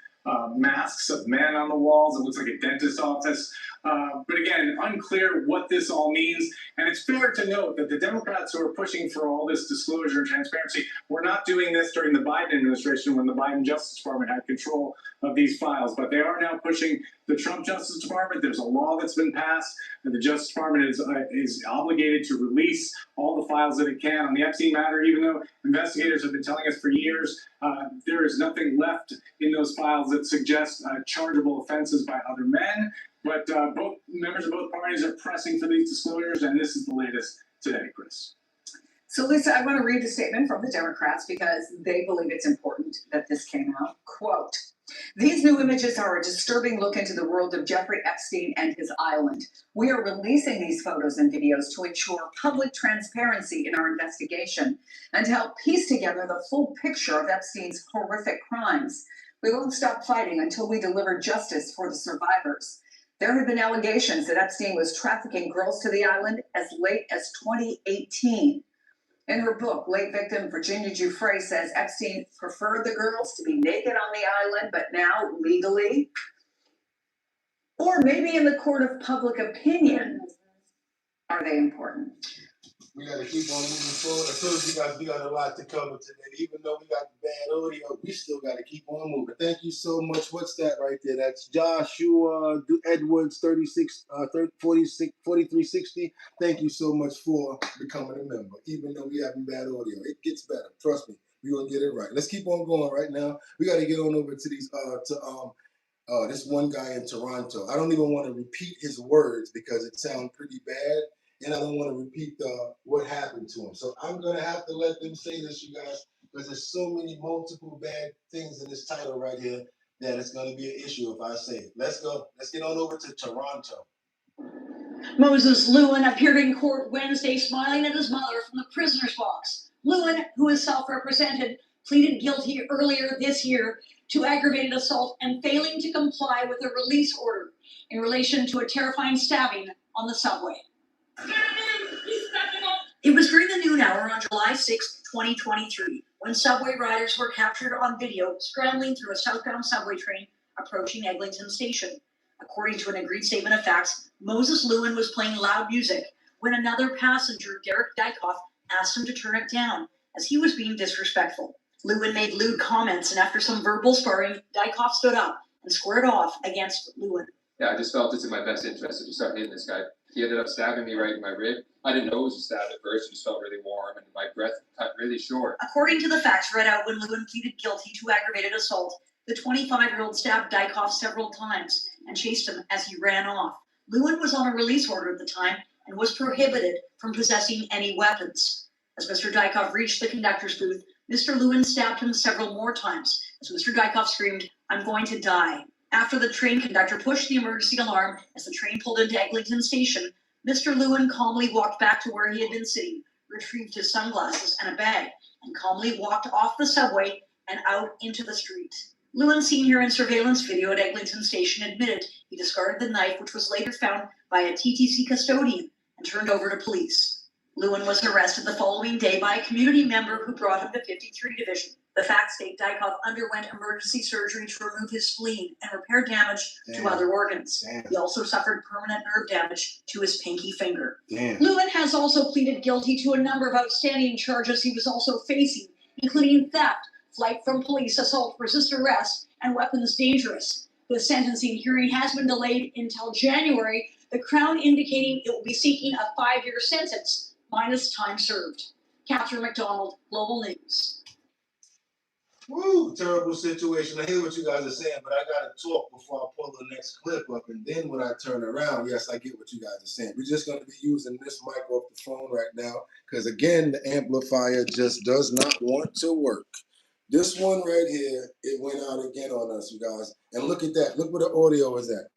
masks of men on the walls. It looks like a dentist's office. But again, unclear what this all means. And it's fair to note that the Democrats who are pushing for all this disclosure and transparency were not doing this during the Biden administration when the Biden Justice Department had control of these files. But they are now pushing the Trump Justice Department. There's a law that's been passed, and the Justice Department is obligated to release all the files that it can on the Epstein matter, even though investigators have been telling us for years there is nothing left in those files that suggest chargeable offenses by other men. But both members of both parties are pressing for these disclosures, and this is the latest today, Chris. So, Lisa, I want to read the statement from the Democrats because they believe it's important that this came out. Quote, "These new images are a disturbing look into the world of Jeffrey Epstein and his island. We are releasing these photos and videos to ensure public transparency in our investigation and to help piece together the full picture of Epstein's horrific crimes. We won't stop fighting until we deliver justice for the survivors. There have been allegations that Epstein was trafficking girls to the island as late as 2018. In her book, late victim Virginia Giuffre says Epstein preferred the girls to be naked on the island, but now legally, or maybe in the court of public opinion, are they important?" We got to keep on moving forward. I told you guys we got a lot to cover today. Even though we got bad audio, we still got to keep on moving. Thank you so much. What's that right there? That's Joshua Edwards 4360. Thank you so much for becoming a member. Even though we having bad audio, it gets better. Trust me, we're gonna get it right. Let's keep on going right now. We got to get on over to these this one guy in Toronto. I don't even want to repeat his words because it sounds pretty bad. And I don't want to repeat what happened to him. So I'm going to have to let them say this, you guys, because there's so many multiple bad things in this title right here that it's going to be an issue if I say it. Let's go. Let's get on over to Toronto. Moses Lewin appeared in court Wednesday smiling at his mother from the prisoner's box. Lewin, who is self-represented, pleaded guilty earlier this year to aggravated assault and failing to comply with a release order in relation to a terrifying stabbing on the subway. It was during the noon hour on July 6, 2023, when subway riders were captured on video scrambling through a southbound subway train approaching Eglinton Station. According to an agreed statement of facts, Moses Lewin was playing loud music when another passenger, Derek Dykoff, asked him to turn it down as he was being disrespectful. Lewin made lewd comments, and after some verbal sparring, Dykoff stood up and squared off against Lewin. Yeah, I just felt it's in my best interest to just start hitting this guy. He ended up stabbing me right in my rib. I didn't know it was a stab at first. It just felt really warm, and my breath cut really short. According to the facts read out when Lewin pleaded guilty to aggravated assault, the 25-year-old stabbed Dykoff several times and chased him as he ran off. Lewin was on a release order at the time and was prohibited from possessing any weapons. As Mr. Dykov reached the conductor's booth, Mr. Lewin stabbed him several more times as Mr. Dykov screamed, "I'm going to die." After the train conductor pushed the emergency alarm as the train pulled into Eglinton Station, Mr. Lewin calmly walked back to where he had been sitting, retrieved his sunglasses and a bag, and calmly walked off the subway and out into the street. Lewin, seen here in surveillance video at Eglinton Station, admitted he discarded the knife, which was later found by a TTC custodian and turned over to police. Lewin was arrested the following day by a community member who brought him to 53 Division. The facts state Dykov underwent emergency surgery to remove his spleen and repair damage to other organs. He also suffered permanent nerve damage to his pinky finger. Lewin has also pleaded guilty to a number of outstanding charges he was also facing, including theft, flight from police, assault, resist arrest, and weapons dangerous. The sentencing hearing has been delayed until January, the Crown indicating it will be seeking a 5-year sentence, minus time served. Catherine McDonald, Global News. Woo, terrible situation. I hear what you guys are saying, but I gotta talk before I pull the next clip up, and then when I turn around, yes, I get what you guys are saying. We're just gonna be using this mic off the phone right now, because again, the amplifier just does not want to work. This one right here, it went out again on us, you guys. And look at that. Look where the audio is at.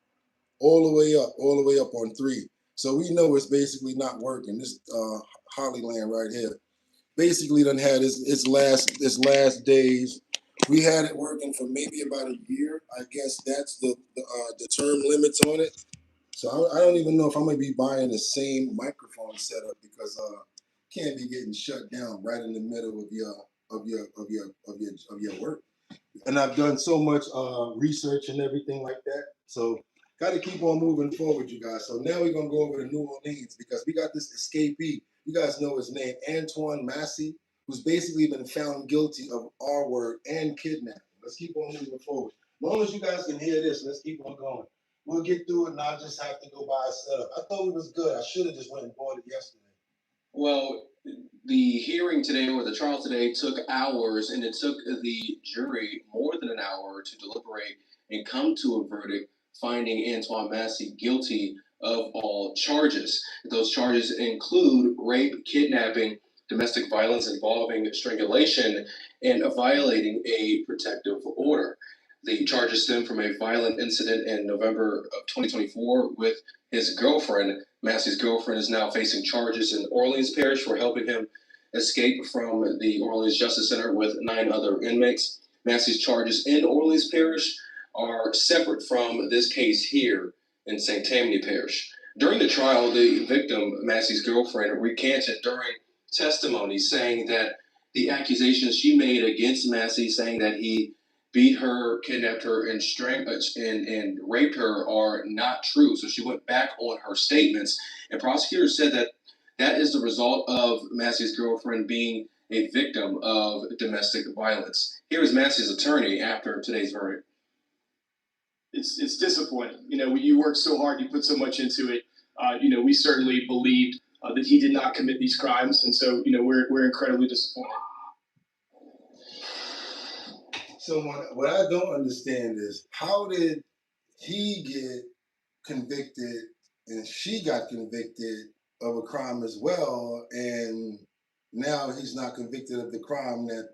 All the way up on 3. So we know it's basically not working. This Hollyland right here basically done had its last days. We had it working for maybe about a year. I guess that's the term limits on it. So I don't even know if I'm gonna be buying the same microphone setup, because can't be getting shut down right in the middle of your work. And I've done so much research and everything like that. So got to keep on moving forward, you guys. So now we're going to go over to New Orleans, because we got this escapee. You guys know his name, Antoine Massey, who's basically been found guilty of R-word and kidnapping. Let's keep on moving forward. As long as you guys can hear this, let's keep on going. We'll get through it, and I'll just have to go buy a setup. I thought it was good. I should have just went and bought it yesterday. Well, the hearing today, or the trial today, took hours, and it took the jury more than an hour to deliberate and come to a verdict, finding Antoine Massey guilty of all charges. Those charges include rape, kidnapping, domestic violence involving strangulation, and violating a protective order. The charges stem from a violent incident in November of 2024 with his girlfriend. Massey's girlfriend is now facing charges in Orleans Parish for helping him escape from the Orleans Justice Center with 9 other inmates. Massey's charges in Orleans Parish are separate from this case here in St. Tammany Parish. During the trial, the victim, Massey's girlfriend, recanted during testimony, saying that the accusations she made against Massey, saying that he beat her, kidnapped her, and raped her, are not true. So she went back on her statements, and prosecutors said that that is the result of Massey's girlfriend being a victim of domestic violence. Here is Massey's attorney after today's verdict. It's disappointing. You know, you worked so hard, you put so much into it. We certainly believed that he did not commit these crimes, and so we're incredibly disappointed. So what I don't understand is, how did he get convicted and she got convicted of a crime as well, and now he's not convicted of the crime that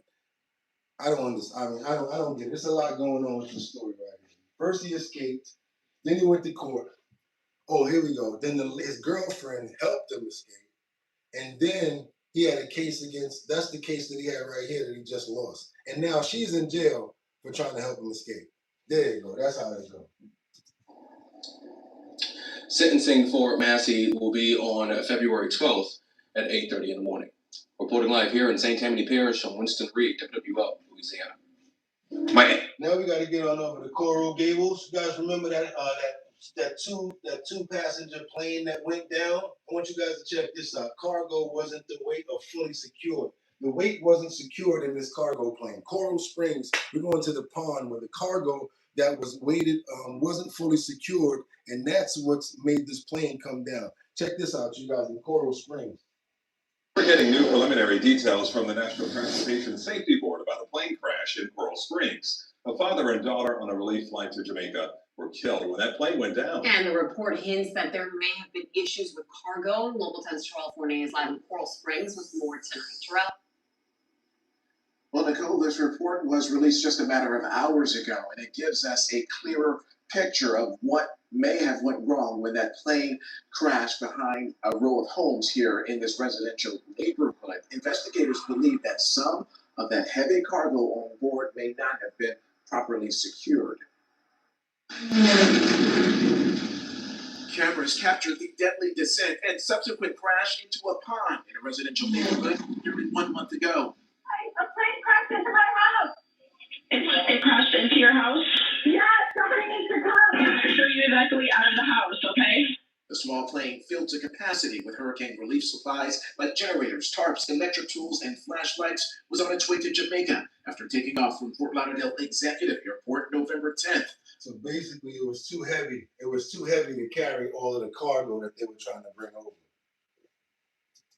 I don't understand. I mean, I don't get it. There's a lot going on with the story right here. First he escaped, then he went to court. Oh, here we go. Then his girlfriend helped him escape, and then he had a case against, that's the case that he had right here that he just lost. And now she's in jail for trying to help him escape. There you go. That's how it goes. Sentencing for Massey will be on February 12th at 8:30 in the morning. Reporting live here in St. Tammany Parish on Winston Reed, WWL, Louisiana. Now we got to get on over to Coral Gables. You guys remember that two passenger plane that went down? I want you guys to check this out. Cargo wasn't the weight or fully secured. The weight wasn't secured in this cargo plane. Coral Springs, we're going to the pond where the cargo that was weighted wasn't fully secured, and that's what's made this plane come down. Check this out, you guys, in Coral Springs. We're getting new preliminary details from the National Transportation Safety Board about a plane crash in Coral Springs. A father and daughter on a relief flight to Jamaica were killed when that plane went down. And the report hints that there may have been issues with cargo. Local 10's Terrell Fournier is live in Coral Springs with more tonight. Terrell? Well, Nicole, this report was released just a matter of hours ago, and it gives us a clearer picture of what may have went wrong when that plane crashed behind a row of homes here in this residential neighborhood. Investigators believe that some of that heavy cargo on board may not have been properly secured. Cameras captured the deadly descent and subsequent crash into a pond in a residential neighborhood nearly 1 month ago. A plane crashed into my house. It crashed into your house? Yes, somebody needs to come. Make sure you evacuate out of the house, okay? The small plane filled to capacity with hurricane relief supplies like generators, tarps, electric tools, and flashlights was on its way to Jamaica after taking off from Fort Lauderdale Executive Airport November 10th. So basically, it was too heavy. It was too heavy to carry all of the cargo that they were trying to bring over.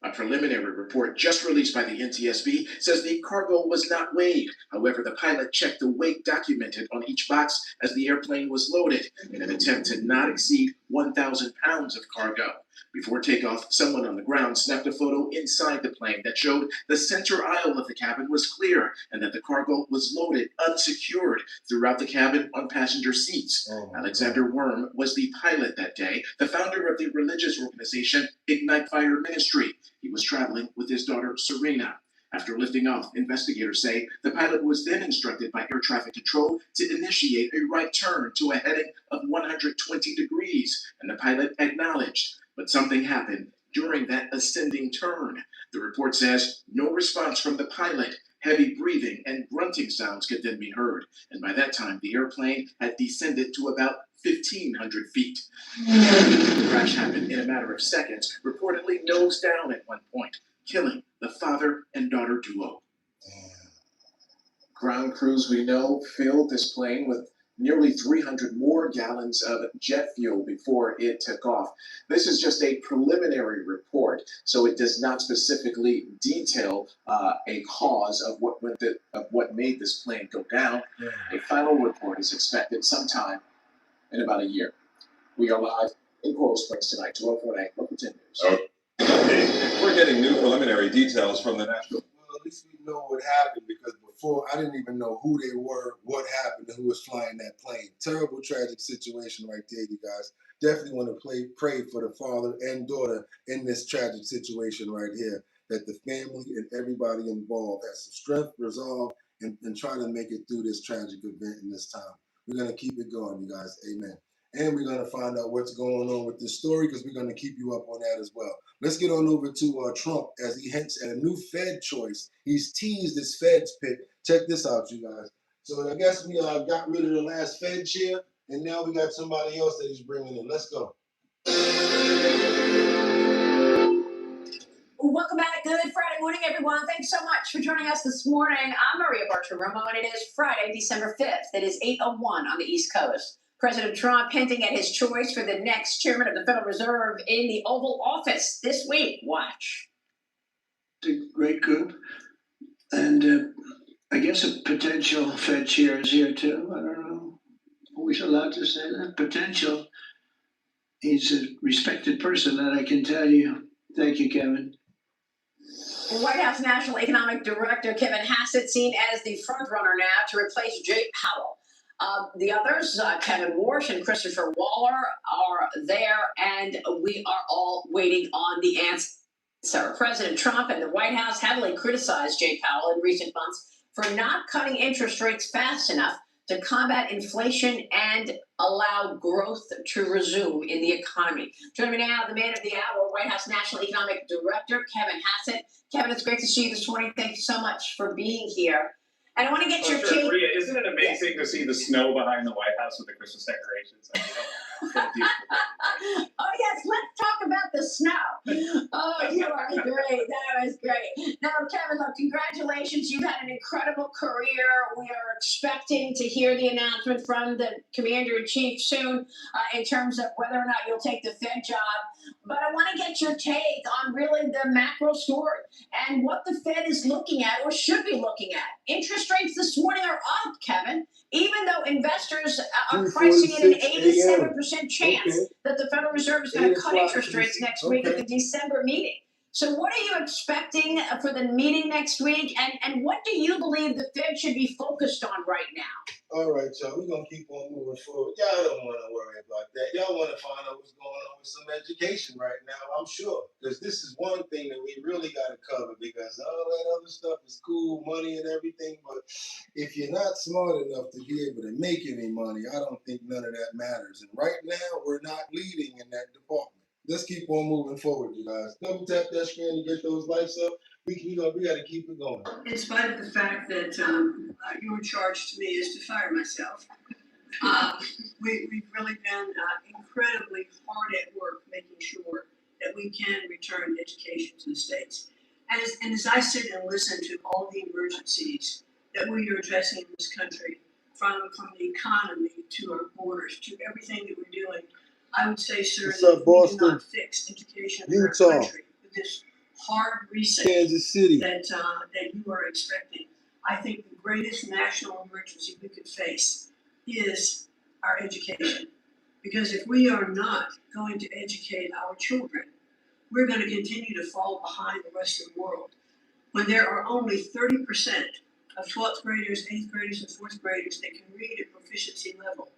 A preliminary report just released by the NTSB says the cargo was not weighed. However, the pilot checked the weight documented on each box as the airplane was loaded in an attempt to not exceed 1,000 pounds of cargo. Before takeoff, someone on the ground snapped a photo inside the plane that showed the center aisle of the cabin was clear and that the cargo was loaded unsecured throughout the cabin on passenger seats. Alexander Worm was the pilot that day, the founder of the religious organization Ignite Fire Ministry. He was traveling with his daughter Serena. After lifting off, investigators say the pilot was then instructed by air traffic control to initiate a right turn to a heading of 120 degrees, and the pilot acknowledged. But something happened during that ascending turn. The report says no response from the pilot. Heavy breathing and grunting sounds could then be heard, and by that time the airplane had descended to about 1,500 feet. The crash happened in a matter of seconds, reportedly nose down at one point, killing the father and daughter duo. Ground crews, we know, filled this plane with nearly 300 more gallons of jet fuel before it took off. This is just a preliminary report, so it does not specifically detail a cause of what made this plane go down. A final report is expected sometime in about a year. We are live in Coral Springs tonight, 2048 Local 10 News. Okay. We're getting new preliminary details from the National. Well, at least we know what happened, because before I didn't even know who they were, what happened, and who was flying that plane. Terrible, tragic situation right there, you guys. Definitely want to pray for the father and daughter in this tragic situation right here, that the family and everybody involved has some strength, resolve, and try to make it through this tragic event in this time. We're going to keep it going, you guys. Amen. And we're going to find out what's going on with this story, because we're going to keep you up on that as well. Let's get on over to Trump as he hints at a new Fed choice. He's teased his Fed's pick. Check this out, you guys. So I guess we got rid of the last Fed chair, and now we got somebody else that he's bringing in. Let's go. Welcome back. Good Friday morning, everyone. Thanks so much for joining us this morning. I'm Maria Bartiromo, and it is Friday, December 5th. It is 8:01 on the East Coast. President Trump hinting at his choice for the next chairman of the Federal Reserve in the Oval Office this week. Watch. It's a great group. And I guess a potential Fed chair is here too. I don't know. Are we allowed to say that? Potential. He's a respected person, that I can tell you. Thank you, Kevin. White House National Economic Director Kevin Hassett seen as the frontrunner now to replace Jay Powell. The others, Kevin Warsh and Christopher Waller, are there, and we are all waiting on the answer. President Trump and the White House heavily criticized Jay Powell in recent months for not cutting interest rates fast enough to combat inflation and allow growth to resume in the economy. Joining me now, the man of the hour, White House National Economic Director Kevin Hassett. Kevin, it's great to see you this morning. Thank you so much for being here. And I want to get your take. Maria, isn't it amazing to see the snow behind the White House with the Christmas decorations? Oh, yes, let's talk about the snow. Oh, you are great. That was great. Now, Kevin, look, congratulations. You've had an incredible career. We are expecting to hear the announcement from the Commander-in-Chief soon in terms of whether or not you'll take the Fed job. but I want to get your take on really the macro story and what the Fed is looking at or should be looking at. Interest rates this morning are up, Kevin, even though investors are pricing in an 87% chance that the Federal Reserve is going to cut interest rates next week at the December meeting. So what are you expecting for the meeting next week, and what do you believe the Fed should be focused on right now? All right, y'all, we're going to keep on moving forward. Y'all don't want to worry about that. Y'all want to find out what's going on with some education right now, I'm sure. Because this is one thing that we really got to cover, because all that other stuff is cool, money and everything. But if you're not smart enough to be able to make any money, I don't think none of that matters. And right now, we're not leading in that department. Let's keep on moving forward, you guys. Double tap that screen and get those lights up. We got to keep it going. In spite of the fact that your charge to me is to fire myself, we've really been incredibly hard at work making sure that we can return education to the states. And as I sit and listen to all the emergencies that we are addressing in this country, from the economy to our borders to everything that we're doing, I would say, sir, that we do not fix education in our country with this hard reset Kansas City that you are expecting. I think the greatest national emergency we could face is our education. Because if we are not going to educate our children, we're going to continue to fall behind the rest of the world. When there are only 30% of 12th graders, 8th graders, and 4th graders that can read at proficiency level,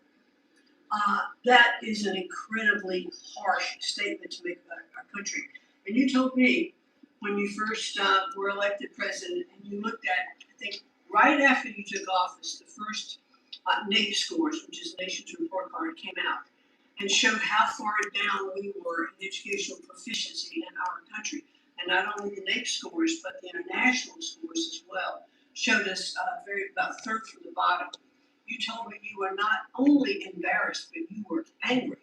that is an incredibly harsh statement to make about our country. And you told me when you first were elected president, and you looked at, I think, right after you took office, the first NAEP scores, which is the Nation's Report Card, came out and showed how far down we were in educational proficiency in our country. And not only the NAEP scores, but the international scores as well, showed us about third from the bottom. You told me you were not only embarrassed, but you were angry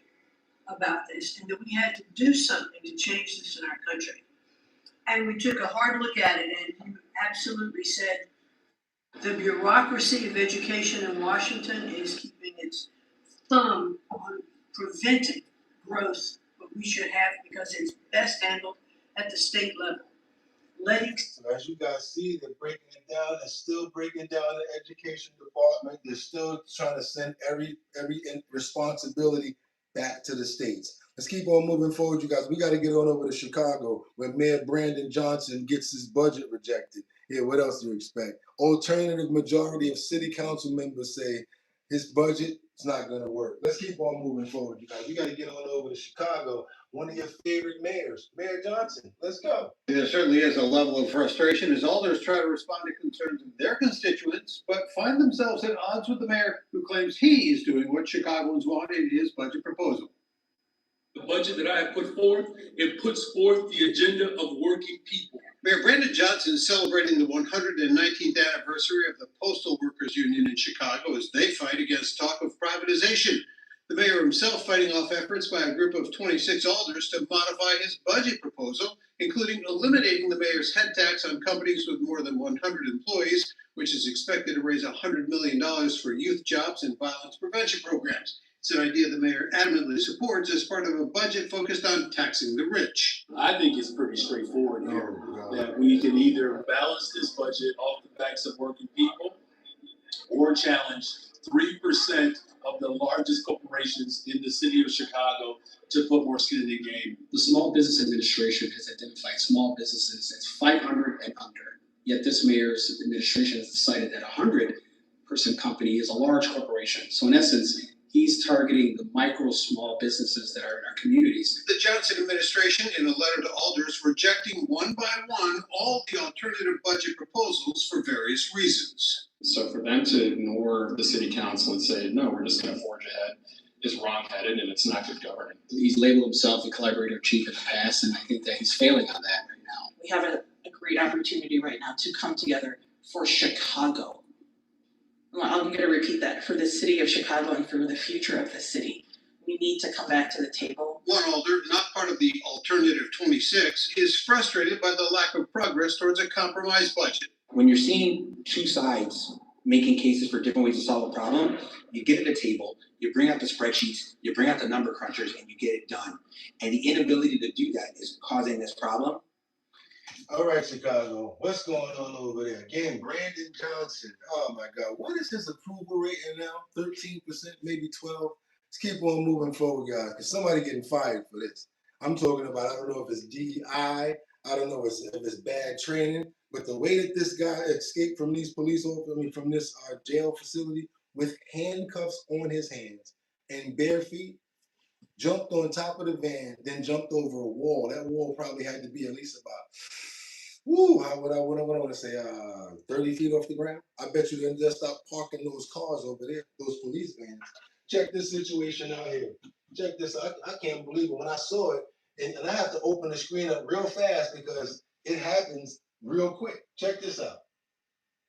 about this, and that we had to do something to change this in our country. And we took a hard look at it, and you absolutely said the bureaucracy of education in Washington is keeping its thumb on preventing growth, what we should have, because it's best handled at the state level. So as you guys see, they're breaking it down. They're still breaking down the education department. They're still trying to send every responsibility back to the states. Let's keep on moving forward, you guys. We got to get on over to Chicago, where Mayor Brandon Johnson gets his budget rejected. Yeah, what else do you expect? Alternative majority of city council members say his budget is not going to work. Let's keep on moving forward, you guys. We got to get on over to Chicago. One of your favorite mayors, Mayor Johnson. Let's go. There certainly is a level of frustration as alders try to respond to concerns of their constituents, but find themselves at odds with the mayor who claims he is doing what Chicagoans want in his budget proposal. The budget that I have put forth, it puts forth the agenda of working people. Mayor Brandon Johnson is celebrating the 119th anniversary of the Postal Workers Union in Chicago as they fight against talk of privatization. The mayor himself fighting off efforts by a group of 26 alders to modify his budget proposal, including eliminating the mayor's head tax on companies with more than 100 employees, which is expected to raise $100 million for youth jobs and violence prevention programs. It's an idea the mayor adamantly supports as part of a budget focused on taxing the rich. I think it's pretty straightforward here, that we can either balance this budget off the backs of working people or challenge 3% of the largest corporations in the city of Chicago to put more skin in the game. The Small Business Administration has identified small businesses as 500 and under. Yet this mayor's administration has decided that a 100-person company is a large corporation. So in essence, he's targeting the micro small businesses that are in our communities. The Johnson administration, in a letter to alders, rejecting one by one all the alternative budget proposals for various reasons. So for them to ignore the city council and say, no, we're just going to forge ahead, is wrong-headed and it's not good governing. He's labeled himself a collaborator chief in the past, and I think that he's failing on that right now. We have a great opportunity right now to come together for Chicago. I'm going to repeat that, for the city of Chicago and for the future of the city. We need to come back to the table. One alder, not part of the alternative 26, is frustrated by the lack of progress towards a compromise budget. When you're seeing two sides making cases for different ways to solve a problem. You get at a table, you bring out the spreadsheets, you bring out the number crunchers, and you get it done. And the inability to do that is causing this problem. All right, Chicago, what's going on over there? Again, Brandon Johnson. Oh my God, what is his approval rating now? 13%, maybe 12%. Let's keep on moving forward, guys, because somebody getting fired for this. I'm talking about, I don't know if it's DEI, I don't know if it's bad training, but the way that this guy escaped from these police officers, from this jail facility with handcuffs on his hands and bare feet, jumped on top of the van, then jumped over a wall. That wall probably had to be at least about, what I want to say, 30 feet off the ground. I bet you they just stopped parking those cars over there, those police vans. Check this situation out here. Check this out. I can't believe it. When I saw it, and I have to open the screen up real fast because it happens real quick. Check this out.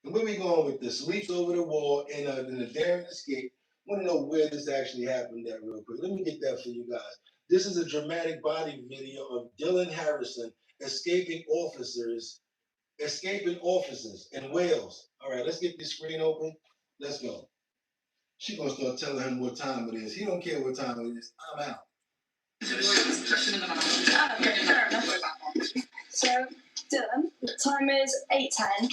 And where we going with this? Leaps over the wall and the daring escape. I want to know where this actually happened at real quick. Let me get that for you guys. This is a dramatic body video of Dylan Harrison escaping officers in Wales. All right, let's get this screen open. Let's go. She's going to start telling him what time it is. He don't care what time it is. I'm out. So, Dylan, the time is 8:10.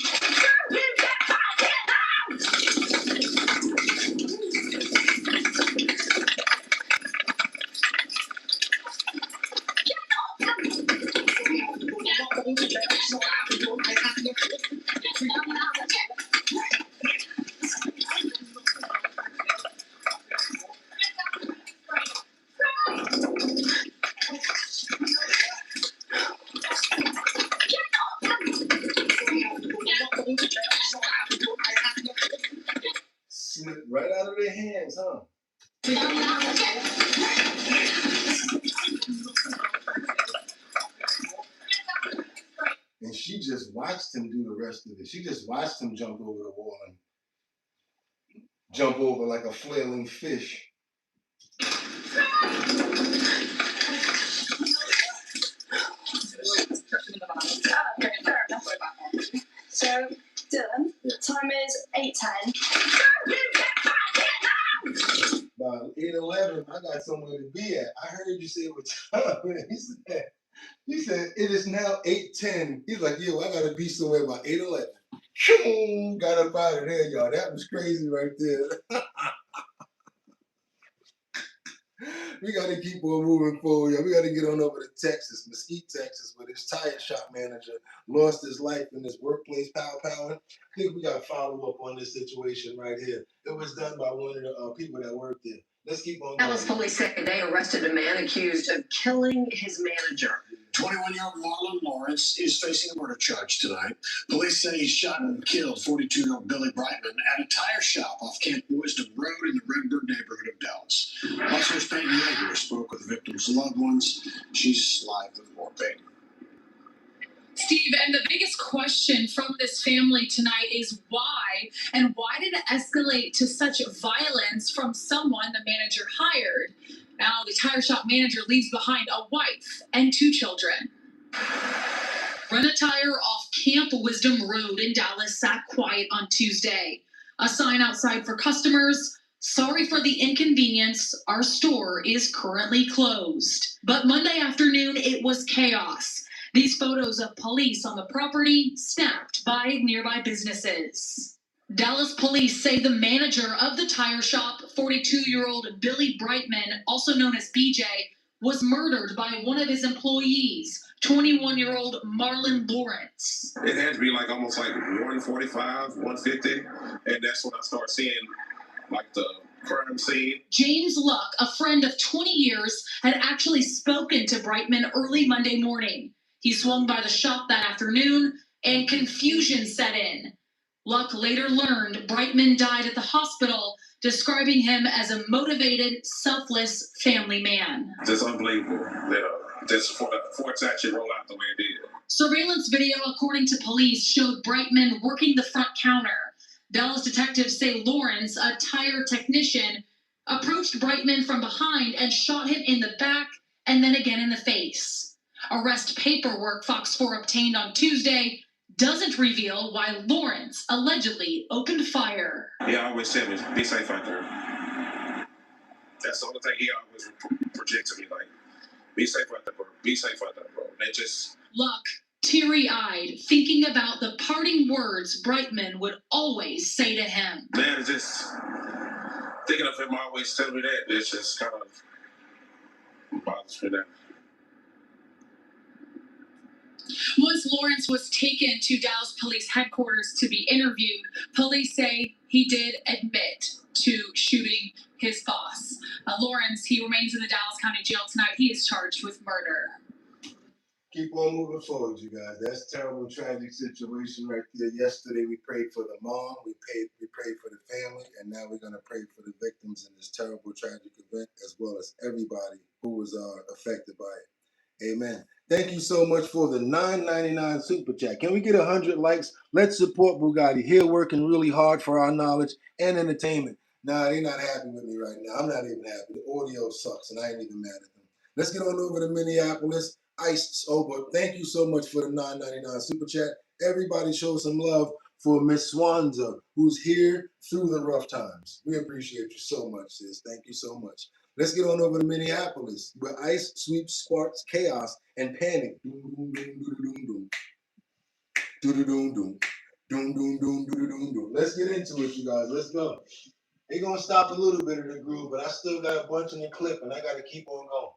Slipped right out of their hands, huh? And she just watched him do the rest of it. She just watched him jump over the wall and jump over like a flailing fish. So, Dylan, the time is 8:10. By 8:11, I got somewhere to be at. I heard you say what time. He said it is now 8:10. He's like, yo, I gotta be somewhere by 8:11. Got up out of there, y'all. That was crazy right there. We got to keep on moving forward. Yeah, we got to get on over to Texas, Mesquite, Texas, where this tire shop manager lost his life in this workplace power. I think we got to follow up on this situation right here. It was done by one of the people that worked there. Let's keep on going. Dallas police say they arrested a man accused of killing his manager. 21-year-old Marlon Lawrence is facing a murder charge tonight. Police say he shot and killed 42-year-old Billy Brightman at a tire shop off Camp Wisdom Road in the Redbird neighborhood of Dallas. Officers Peyton Yeager spoke with the victim's loved ones. She's live with more. Peyton. Steve, and the biggest question from this family tonight is why? And why did it escalate to such violence from someone the manager hired? Now, the tire shop manager leaves behind a wife and 2 children. Run a Tire off Camp Wisdom Road in Dallas sat quiet on Tuesday. A sign outside for customers, sorry for the inconvenience, our store is currently closed. But Monday afternoon, it was chaos. These photos of police on the property snapped by nearby businesses. Dallas police say the manager of the tire shop, 42-year-old Billy Brightman, also known as BJ, was murdered by one of his employees, 21-year-old Marlon Lawrence. It had to be like almost like 145, 150, and that's when I started seeing like the crime scene. James Luck, a friend of 20 years, had actually spoken to Brightman early Monday morning. He swung by the shop that afternoon, and confusion set in. Luck later learned Brightman died at the hospital, describing him as a motivated, selfless family man. Just unbelievable that just for it's actually roll out the way it did. Surveillance video, according to police, showed Brightman working the front counter. Dallas detectives say Lawrence, a tire technician, approached Brightman from behind and shot him in the back and then again in the face. Arrest paperwork Fox 4 obtained on Tuesday doesn't reveal why Lawrence allegedly opened fire. He always said was be safe out there. That's the only thing he always projects to me, like, be safe out there, bro. Be safe out there, bro. They just Luck, teary-eyed, thinking about the parting words Brightman would always say to him. man, just thinking of him always telling me that, it's just kind of bothers me now. Once Lawrence was taken to Dallas Police Headquarters to be interviewed, police say he did admit to shooting his boss. Lawrence, he remains in the Dallas County Jail tonight. He is charged with murder. Keep on moving forward, you guys. That's a terrible, tragic situation right there. Yesterday, we prayed for the mom, we prayed for the family, and now we're going to pray for the victims in this terrible, tragic event, as well as everybody who was affected by it. Amen. Thank you so much for the $9.99 super chat. Can we get 100 likes? Let's support Bugatti. Here working really hard for our knowledge and entertainment. Nah, they're not happy with me right now. I'm not even happy. The audio sucks, and I ain't even mad at them. Let's get on over to Minneapolis. Ice over. Thank you so much for the $9.99 super chat. Everybody show some love for Miss Swanza, who's here through the rough times. We appreciate you so much, sis. Thank you so much. Let's get on over to Minneapolis, where ice sweeps, sparks, chaos, and panic. Doom, doom, doom, doom, doom, doom, doom, doom, doom, doom, doom, doom, doom. Let's get into it, you guys. Let's go. They're gonna stop a little bit of the groove, but I still got a bunch in the clip, and I got to keep on going.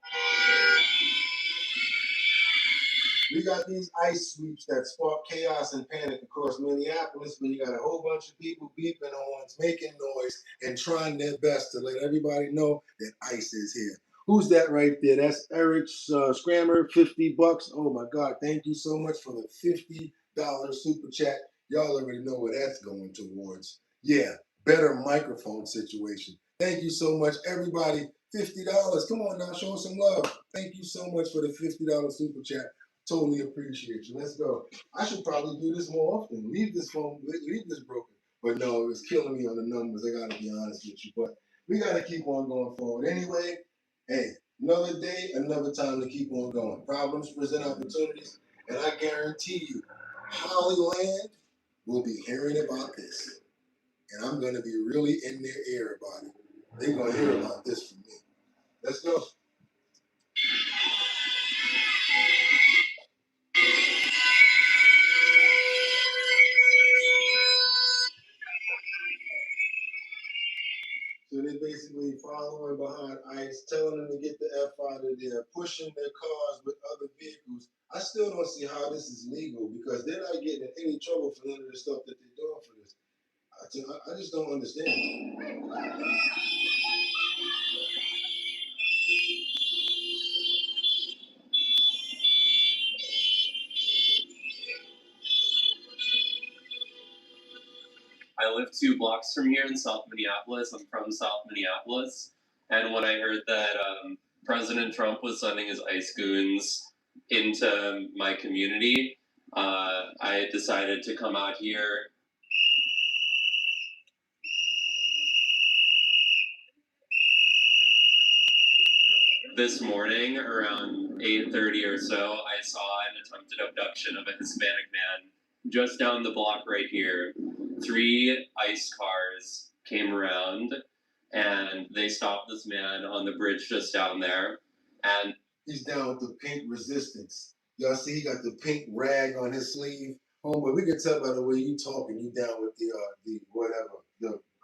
We got these ice sweeps that spark chaos and panic across Minneapolis, but you got a whole bunch of people beeping horns, making noise, and trying their best to let everybody know that ice is here. Who's that right there? That's Eric Scrammer, $50. Oh my God, thank you so much for the $50 super chat. Y'all already know what that's going towards. Yeah, better microphone situation. Thank you so much, everybody. $50. Come on now, show some love. Thank you so much for the $50 super chat. Totally appreciate you. Let's go. I should probably do this more often. Leave this phone, leave this broken. But no, it's killing me on the numbers. I got to be honest with you. But we got to keep on going forward. Anyway, hey, another day, another time to keep on going. Problems present opportunities. And I guarantee you, Hollyland will be hearing about this. And I'm going to be really in their ear about it. They're going to hear about this from me. Let's go. So they're basically following behind ICE, telling them to get the F out of there, pushing their cars with other vehicles. I still don't see how this is legal because they're not getting in any trouble for none of the stuff that they're doing for this. I just don't understand. I live 2 blocks from here in South Minneapolis. I'm from South Minneapolis. And when I heard that President Trump was sending his ICE goons into my community, I decided to come out here. This morning, around 8:30 or so, I saw an attempted abduction of a Hispanic man just down the block right here. 3 ICE cars came around and they stopped this man on the bridge just down there. And he's down with the pink resistance. Y'all see he got the pink rag on his sleeve. Homeboy, we can tell by the way you talking, you down with the whatever.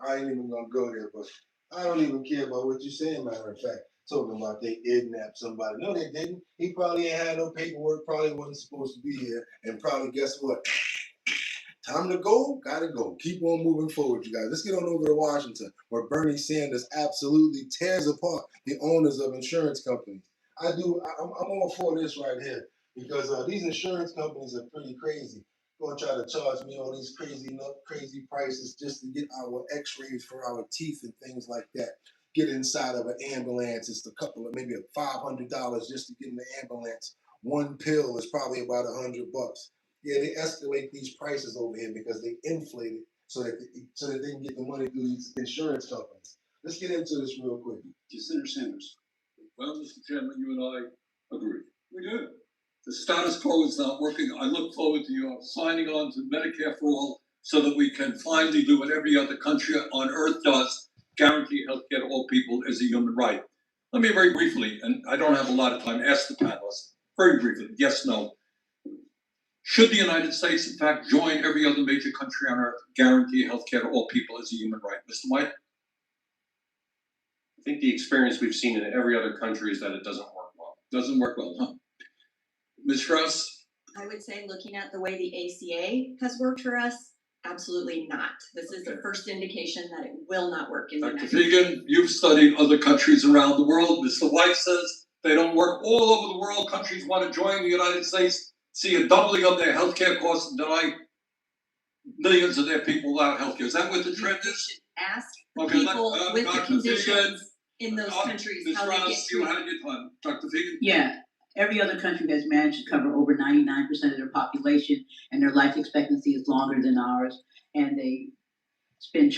I ain't even gonna go there, but I don't even care about what you're saying, matter of fact. Talking about they kidnapped somebody. No, they didn't. He probably ain't had no paperwork, probably wasn't supposed to be here, and probably, guess what? Time to go, gotta go. Keep on moving forward, you guys. Let's get on over to Washington, where Bernie Sanders absolutely tears apart the owners of insurance companies. I'm all for this right here, because these insurance companies are pretty crazy. Gonna try to charge me all these crazy prices just to get our x-rays for our teeth and things like that. Get inside of an ambulance, it's maybe $500 just to get in the ambulance. One pill is probably about $100. Yeah, they escalate these prices over here because they inflate it so that they can get the money through these insurance companies. Let's get into this real quick. Senator Sanders. Well, Mr. Chairman, you and I agree. We do. The status quo is not working. I look forward to you signing on to Medicare for All so that we can finally do what every other country on earth does, guarantee health care to all people as a human right. Let me very briefly, and I don't have a lot of time, ask the panelists, very briefly, yes, no. Should the United States, in fact, join every other major country on earth, guarantee health care to all people as a human right? Mr. White? I think the experience we've seen in every other country is that it doesn't work well. Doesn't work well, huh? Ms. Strauss? I would say, looking at the way the ACA has worked for us, absolutely not. This is the first indication that it will not work in the Dr. United States. Fegan, you've studied other countries around the world. Mr. White says they don't work all over the world. Countries want to join the United States, see a doubling of their healthcare costs and deny millions of their people without healthcare. Is that what the trend is? Ask the people with the Dr. conditions Fegan, in those countries Ms. how they get Rouse, you treated. had your time. Dr. Fegan? Yeah, every other country has managed to cover over 99% of their population, and their life expectancy is longer than ours, and they spend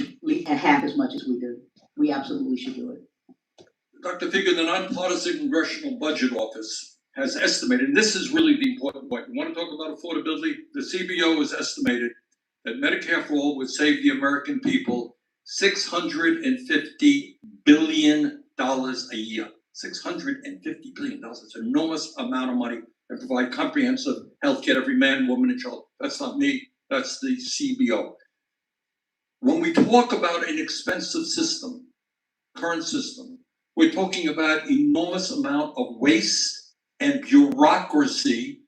half as much as we do. We absolutely should do it. Dr. Fegan, the Nonpartisan Congressional Budget Office has estimated, and this is really the important point. We want to talk about affordability. The CBO has estimated that Medicare for All would save the American people $650 billion a year. $650 billion. It's an enormous amount of money, and provide comprehensive health care to every man, woman, and child. That's not me, that's the CBO. When we talk about an expensive system, current system, we're talking about enormous amount of waste and bureaucracy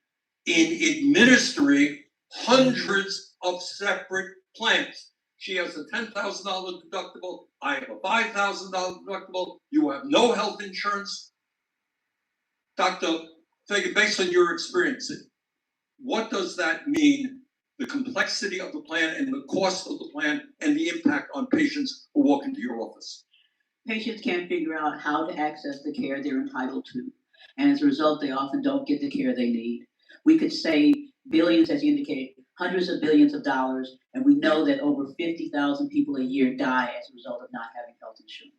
in administering hundreds of separate plans. She has a $10,000 deductible. I have a $5,000 deductible. You have no health insurance. Dr. Fegan, based on your experience, what does that mean? The complexity of the plan and the cost of the plan and the impact on patients who walk into your office. Patients can't figure out how to access the care they're entitled to, and as a result, they often don't get the care they need. We could save billions, as you indicated, hundreds of billions of dollars, and we know that over 50,000 people a year die as a result of not having health insurance.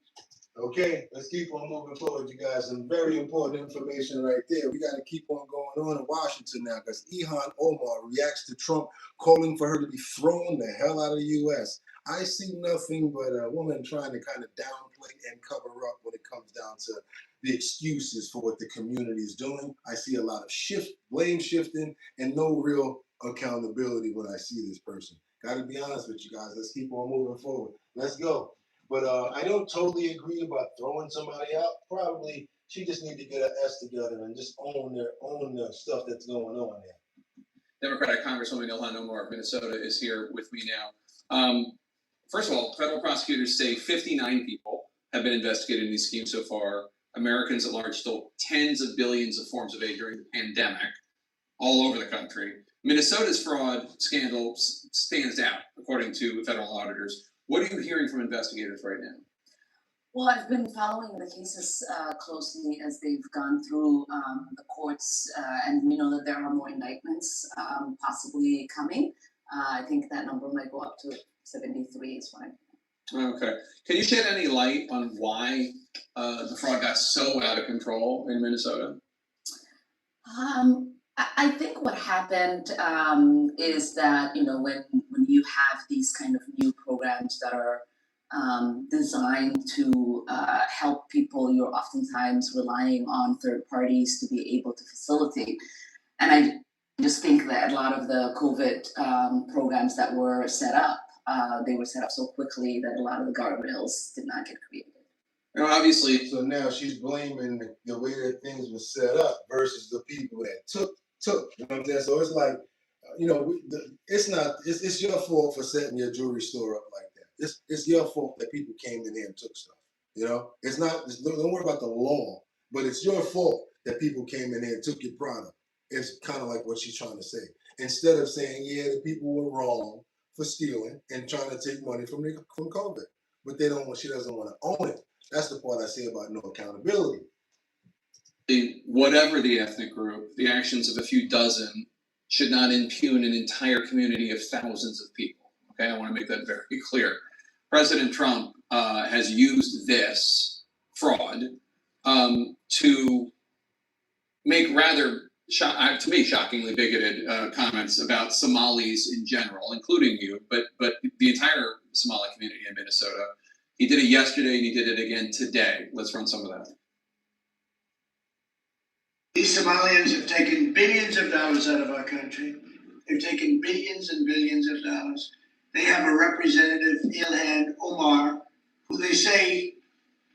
Okay, let's keep on moving forward, you guys. Some very important information right there. We got to keep on going on in Washington now, because Ilhan Omar reacts to Trump calling for her to be thrown the hell out of the U.S. I see nothing but a woman trying to kind of downplay and cover up when it comes down to the excuses for what the community is doing. I see a lot of blame shifting, and no real accountability when I see this person. Got to be honest with you guys. Let's keep on moving forward. Let's go. But I don't totally agree about throwing somebody out. Probably she just need to get her S together and just own the stuff that's going on there. Democratic Congresswoman Ilhan Omar of Minnesota is here with me now. First of all, federal prosecutors say 59 people have been investigated in these schemes so far. Americans at large stole tens of billions of forms of aid during the pandemic all over the country. Minnesota's fraud scandal stands out, according to federal auditors. What are you hearing from investigators right now? Well, I've been following the cases closely as they've gone through the courts, and we know that there are more indictments possibly coming. I think that number might go up to 73 is what I'm. Okay. Can you shed any light on why the fraud got so out of control in Minnesota? I think what happened is that, you know, when you have these kind of new programs that are designed to help people, you're oftentimes relying on third parties to be able to facilitate. And I just think that a lot of the COVID programs that were set up, they were set up so quickly that a lot of the guardrails did not get created. You know, obviously. So now she's blaming the way that things were set up versus the people that took. You know what I'm saying? So it's like, you know, it's your fault for setting your jewelry store up like that. It's your fault that people came in here and took stuff. You know, it's not. Don't worry about the law, but it's your fault that people came in here and took your product. It's kind of like what she's trying to say. Instead of saying, yeah, the people were wrong for stealing and trying to take money from COVID, but she doesn't want to own it. That's the part I say about no accountability. Whatever the ethnic group, the actions of a few dozen should not impugn an entire community of thousands of people. Okay, I want to make that very clear. President Trump has used this fraud to make rather to me, shockingly bigoted comments about Somalis in general, including you, but the entire Somali community in Minnesota. He did it yesterday and he did it again today. Let's run some of that. These Somalians have taken billions of dollars out of our country. They've taken billions and billions of dollars. They have a representative, Ilhan Omar, who they say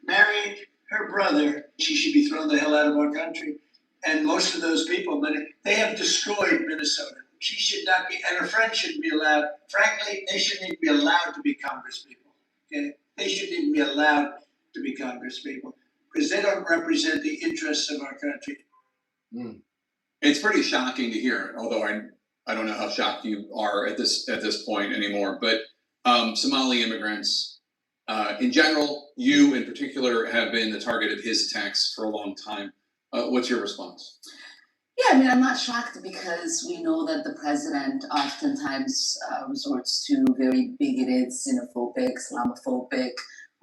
married her brother. She should be thrown the hell out of our country. And most of those people, but they have destroyed Minnesota. She should not be, and her friends shouldn't be allowed. Frankly, they shouldn't even be allowed to be congresspeople. Okay? They shouldn't even be allowed to be congresspeople because they don't represent the interests of our country. It's pretty shocking to hear, although I don't know how shocked you are at this point anymore. But Somali immigrants, in general, you in particular, have been the target of his attacks for a long time. What's your response? Yeah, I mean, I'm not shocked because we know that the president oftentimes resorts to very bigoted, xenophobic, Islamophobic,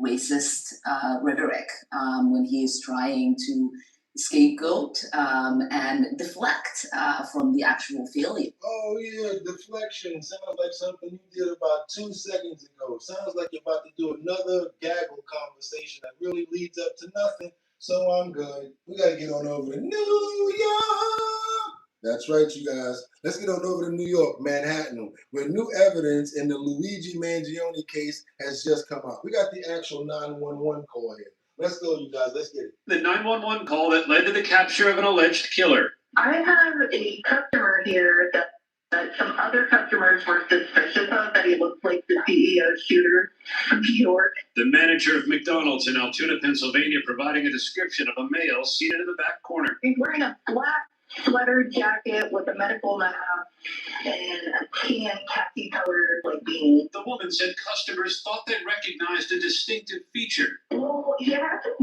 racist rhetoric when he is trying to scapegoat and deflect from the actual failure. Oh yeah, deflection sounds like something you did about 2 seconds ago. Sounds like you're about to do another gaggle conversation that really leads up to nothing. So I'm good. We gotta get on over to New York. That's right, you guys. Let's get on over to New York, Manhattan, where new evidence in the Luigi Mangione case has just come out. We got the actual 911 call here. Let's go, you guys. Let's get it. The 911 call that led to the capture of an alleged killer. I have a customer here that some other customers were suspicious of, that he looks like the CEO shooter from New York. The manager of McDonald's in Altoona, Pennsylvania, providing a description of a male seated in the back corner. He's wearing a black sweater jacket with a medical mask and a tan khaki colored beanie. The woman said customers thought they recognized a distinctive feature. Well, he has his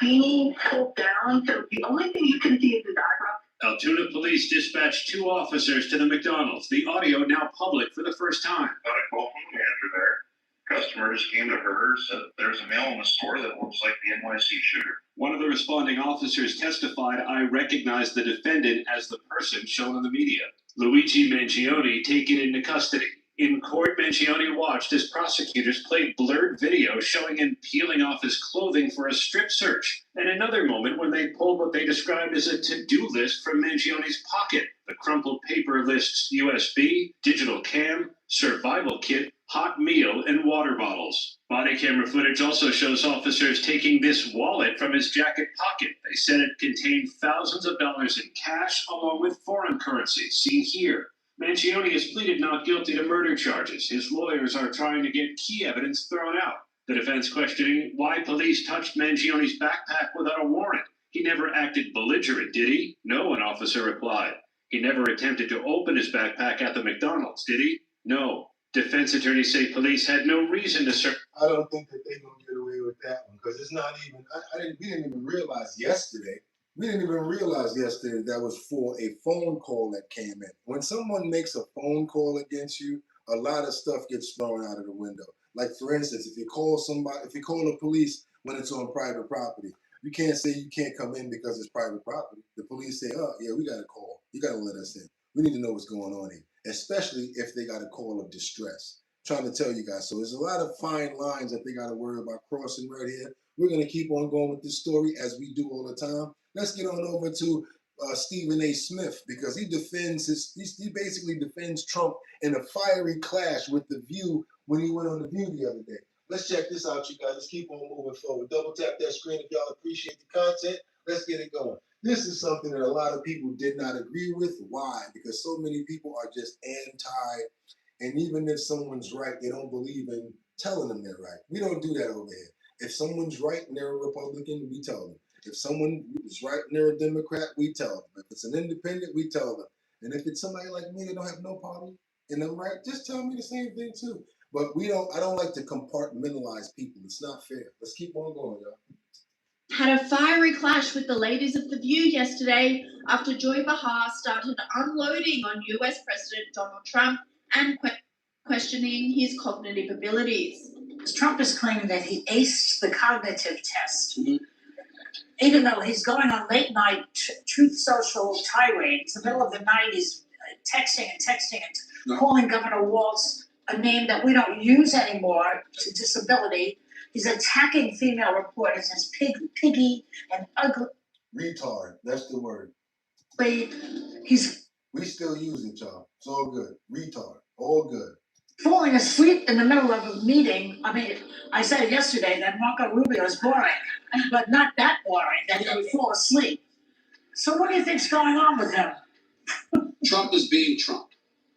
beanie pulled down, so the only thing you can see is his eyebrows. Altoona police dispatched 2 officers to the McDonald's. The audio now public for the first time. Got a call from the manager there. Customer just came to her, said there's a male in the store that looks like the NYC shooter. One of the responding officers testified, "I recognized the defendant as the person shown in the media." Luigi Mangione taken into custody. In court, Mangione watched as prosecutors played blurred video showing him peeling off his clothing for a strip search. And another moment when they pulled what they described as a to-do list from Mangione's pocket. The crumpled paper lists USB, digital cam, survival kit, hot meal, and water bottles. Body camera footage also shows officers taking this wallet from his jacket pocket. They said it contained thousands of dollars in cash along with foreign currency, seen here. Mangione has pleaded not guilty to murder charges. His lawyers are trying to get key evidence thrown out. The defense questioning why police touched Mangione's backpack without a warrant. He never acted belligerent, did he? No, an officer replied. He never attempted to open his backpack at the McDonald's, did he? No. Defense attorneys say police had no reason to search. I don't think that they're gonna get away with that one because it's not even. We didn't even realize yesterday. We didn't even realize yesterday that was for a phone call that came in. When someone makes a phone call against you, a lot of stuff gets thrown out of the window. Like for instance, if you call the police when it's on private property, you can't say you can't come in because it's private property. The police say, "Oh yeah, we got a call. You got to let us in. We need to know what's going on here." Especially if they got a call of distress. I'm trying to tell you guys. So there's a lot of fine lines that they got to worry about crossing right here. We're going to keep on going with this story as we do all the time. Let's get on over to Stephen A. Smith because he basically defends Trump in a fiery clash with The View when he went on The View the other day. Let's check this out, you guys. Let's keep on moving forward. Double tap that screen if y'all appreciate the content. Let's get it going. This is something that a lot of people did not agree with. Why? Because so many people are just anti, and even if someone's right, they don't believe in telling them they're right. We don't do that over here. If someone's right and they're a Republican, we tell them. If someone is right and they're a Democrat, we tell them. If it's an independent, we tell them. And if it's somebody like me that don't have no party and I'm right, just tell me the same thing too. But I don't like to compartmentalize people. It's not fair. Let's keep on going, y'all. Had a fiery clash with the ladies of The View yesterday after Joy Behar started unloading on US President Donald Trump and questioning his cognitive abilities. Trump is claiming that he aced the cognitive test. even though he's going on late night truth social tirades, in the middle of the night he's texting and calling Governor Walz a name that we don't use anymore to disability. He's attacking female reporters as piggy and ugly. Retard, that's the word. We still use it, y'all. It's all good. Retard, all good. Falling asleep in the middle of a meeting. I mean, I said yesterday that Marco Rubio is boring, but not that boring that he would fall asleep. So what do you think's going on with him? Trump is being Trump.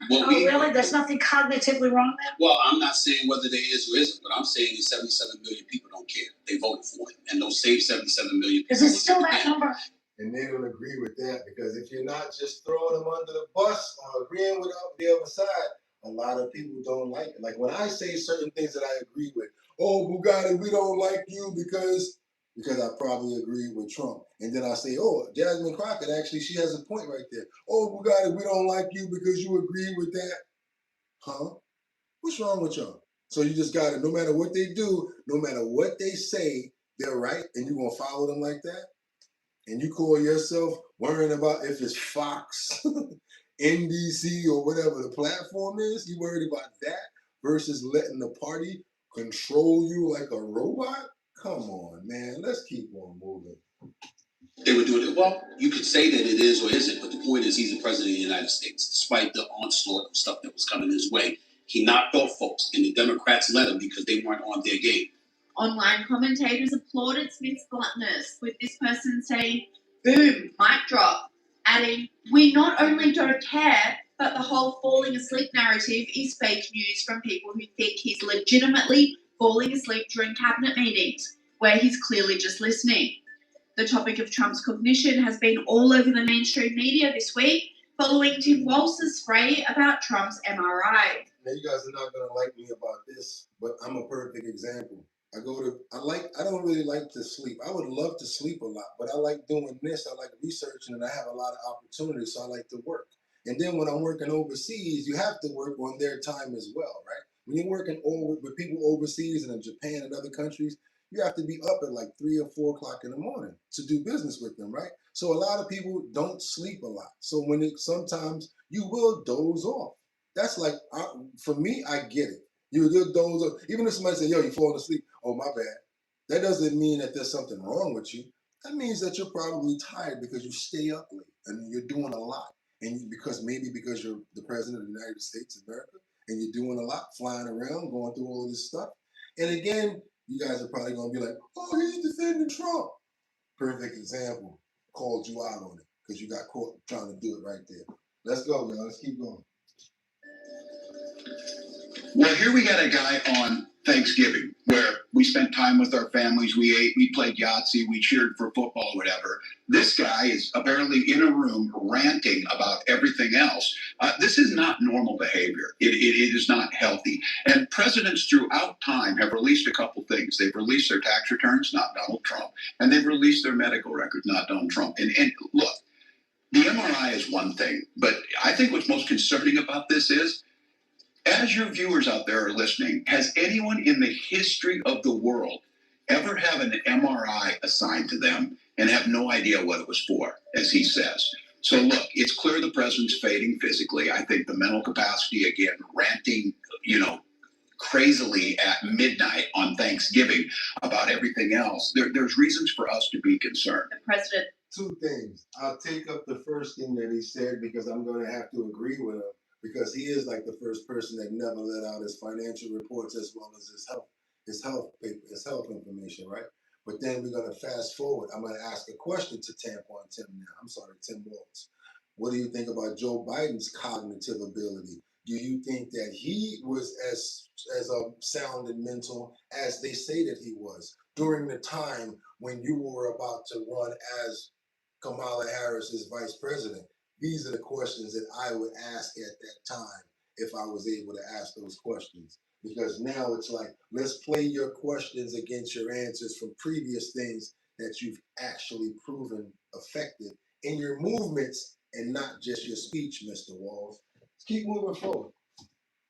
Really? There's nothing cognitively wrong there? Well, I'm not saying whether there is or isn't, but I'm saying that 77 million people don't care. They voted for him, and those same 77 million people. Is it still that number? And they don't agree with that, because if you're not just throwing them under the bus or agreeing with the other side, a lot of people don't like it. Like when I say certain things that I agree with, oh, Bugatti, we don't like you because I probably agree with Trump. And then I say, oh, Jasmine Crockett, actually, she has a point right there. Oh, Bugatti, we don't like you because you agree with that. Huh? What's wrong with y'all? So you just got to, no matter what they do, no matter what they say, they're right, and you're going to follow them like that? And you call yourself worrying about if it's Fox, NBC, or whatever the platform is? You worried about that versus letting the party control you like a robot? Come on, man. Let's keep on moving. They were doing it. Well, you could say that it is or isn't, but the point is he's the president of the United States. Despite the onslaught of stuff that was coming his way, he knocked off folks, and the Democrats let him because they weren't on their game. Online commentators applauded Smith's bluntness, with this person saying, boom, mic drop, adding, we not only don't care, but the whole falling asleep narrative is fake news from people who think he's legitimately falling asleep during cabinet meetings, where he's clearly just listening. The topic of Trump's cognition has been all over the mainstream media this week, following Tim Walz's spray about Trump's MRI. Now, you guys are not going to like me about this, but I'm a perfect example. I don't really like to sleep. I would love to sleep a lot, but I like doing this. I like researching, and I have a lot of opportunities, so I like to work. And then when I'm working overseas, you have to work on their time as well, right? When you're working with people overseas and in Japan and other countries, you have to be up at like 3 or 4 o'clock in the morning to do business with them, right? So a lot of people don't sleep a lot. So sometimes you will doze off. That's like, for me, I get it. You'll doze off. Even if somebody say, yo, you're falling asleep. Oh, my bad. That doesn't mean that there's something wrong with you. That means that you're probably tired because you stay up late and you're doing a lot. And because you're the president of the United States of America and you're doing a lot, flying around, going through all of this stuff. And again, you guys are probably going to be like, oh, he's defending Trump. Perfect example. Called you out on it because you got caught trying to do it right there. Let's go, y'all. Let's keep going. Well, here we got a guy on Thanksgiving where we spent time with our families. We ate, we played Yahtzee, we cheered for football, whatever. This guy is apparently in a room ranting about everything else. This is not normal behavior. It is not healthy. And presidents throughout time have released a couple things. They've released their tax returns, not Donald Trump, and they've released their medical records, not Donald Trump. And look, the MRI is one thing, but I think what's most concerning about this is, as your viewers out there are listening, has anyone in the history of the world ever have an MRI assigned to them and have no idea what it was for, as he says? So look, it's clear the president's fading physically. I think the mental capacity, again, ranting, crazily at midnight on Thanksgiving about everything else. There's reasons for us to be concerned. The president. 2 things. I'll take up the first thing that he said because I'm going to have to agree with him. Because he is like the first person that never let out his financial reports as well as his health information, right? But then we're gonna fast forward. I'm gonna ask a question to Tim Walz. What do you think about Joe Biden's cognitive ability? Do you think that he was as sound and mental as they say that he was during the time when you were about to run as Kamala Harris's vice president? These are the questions that I would ask at that time if I was able to ask those questions. Because now it's like, let's play your questions against your answers from previous things that you've actually proven effective in your movements and not just your speech, Mr. Walz. Let's keep moving forward.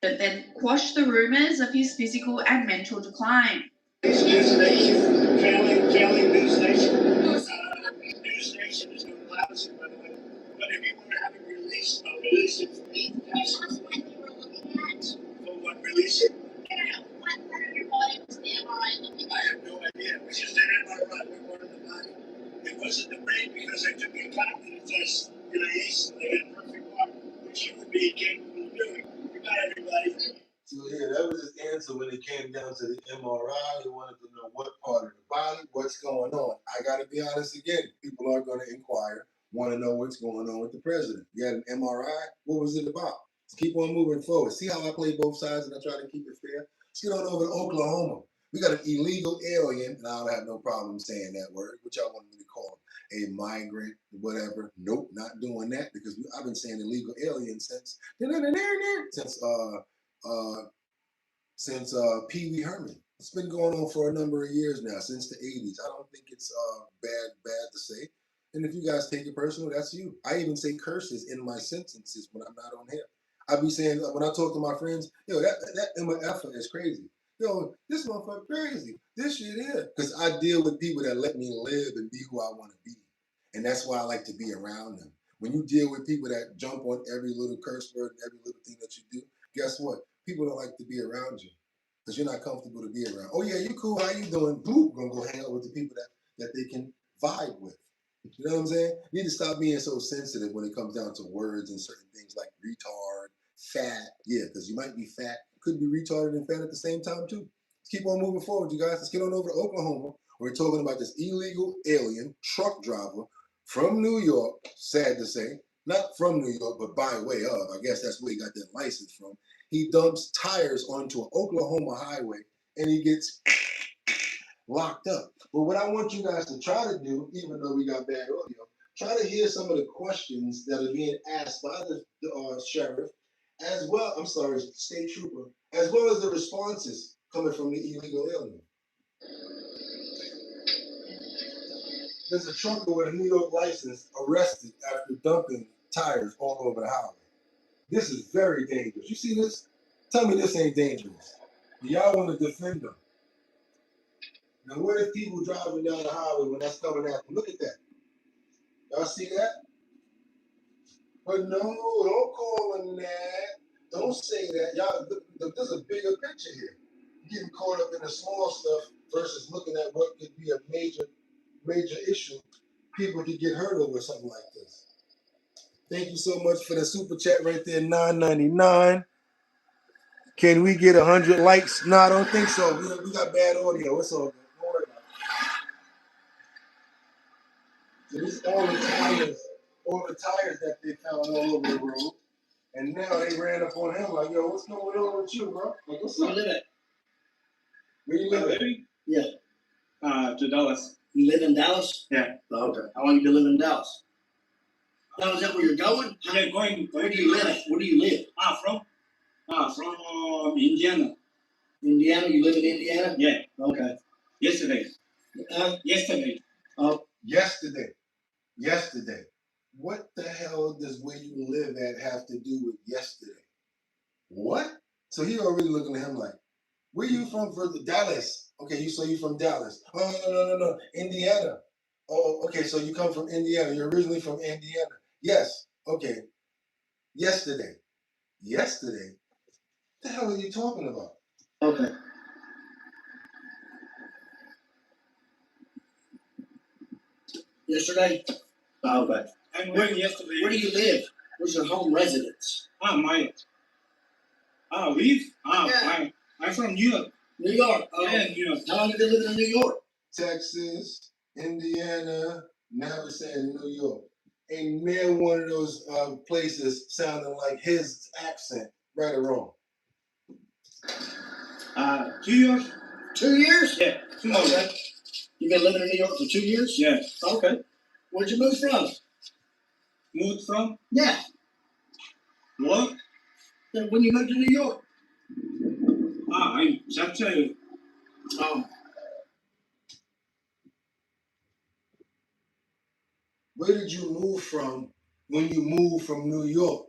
But then quash the rumors of his physical and mental decline. News Nation, failing News Nation. News Nation is going to allow us, by the way. But if you want to have it released, I'll release it for you. That's what you were looking at. For what, release it? Yeah, what part of your body was the MRI looking at? I have no idea. It was just an MRI. We wanted the body. It wasn't the brain because I took a cognitive test and I asked them. They had perfect heart, which you would be capable of doing. You got everybody. So yeah, that was his answer when it came down to the MRI. He wanted to know what part of the body, what's going on. I gotta be honest again. People are gonna inquire, want to know what's going on with the president. You had an MRI. What was it about? Let's keep on moving forward. See how I play both sides and I try to keep it fair? Let's get on over to Oklahoma. We got an illegal alien, and I don't have no problem saying that word, which y'all want me to call him, a migrant, whatever. Nope, not doing that because I've been saying illegal alien since Pee Wee Herman. It's been going on for a number of years now, since the 80s. I don't think it's bad to say. And if you guys take it personal, that's you. I even say curses in my sentences when I'm not on here. I be saying, when I talk to my friends, yo, that MFer is crazy. Yo, this motherfucker crazy. This shit is. Because I deal with people that let me live and be who I want to be. And that's why I like to be around them. When you deal with people that jump on every little curse word, every little thing that you do, guess what? People don't like to be around you because you're not comfortable to be around. Oh yeah, you cool, how you doing? Boop, gonna go hang out with the people that they can vibe with. You know what I'm saying? You need to stop being so sensitive when it comes down to words and certain things like retard, fat. Yeah, because you might be fat, could be retarded and fat at the same time too. Let's keep on moving forward, you guys. Let's get on over to Oklahoma. We're talking about this illegal alien truck driver from New York, sad to say. Not from New York, but by way of. I guess that's where he got that license from. He dumps tires onto an Oklahoma highway and he gets locked up. But what I want you guys to try to do, even though we got bad audio, try to hear some of the questions that are being asked by the sheriff, as well, I'm sorry, state trooper, as well as the responses coming from the illegal alien. There's a trucker with a New York license arrested after dumping tires all over the highway. This is very dangerous. You see this? Tell me this ain't dangerous. Y'all want to defend them. Now, what if people driving down the highway when that's coming at them? Look at that. Y'all see that? But no, don't call them that. Don't say that. Y'all, there's a bigger picture here. You're getting caught up in the small stuff versus looking at what could be a major issue. People could get hurt over something like this. Thank you so much for the super chat right there, $9.99. Can we get 100 likes? No, I don't think so. We got bad audio. It's all good. Don't worry about it. So this is all the tires that they found all over the road. And now they ran up on him like, yo, what's going on with you, bro? Like, what's up? Where you live at? Yeah. To Dallas. You live in Dallas? Yeah. Oh, okay. How long you been living in Dallas? Now, is that where you're going? Yeah, going. Where do you live? Where do you live? From Indiana. Indiana? You live in Indiana? Yeah. Okay. Yesterday. Yesterday. Oh, yesterday. What the hell does where you live at have to do with yesterday? What? So he already looking at him like, where you from? Dallas. Okay, so you from Dallas. Oh, no. Indiana. Oh, okay, so you come from Indiana. You're originally from Indiana. Yes. Okay. Yesterday. Yesterday? What the hell are you talking about? Okay. Yesterday? Okay. I'm going yesterday. Where do you live? Where's your home residence? Live? Yeah. I'm from New York. New York? Yeah, New York. How long you been living in New York? Texas, Indiana, now we're saying New York. Ain't near one of those places sounding like his accent, right or wrong. 2 years. 2 years? Yeah. Okay. You been living in New York for 2 years? Yeah. Okay. Where'd you move from? Moved from? Yeah. What? When you moved to New York? I'm Chapter. Oh. Where did you move from when you moved from New York?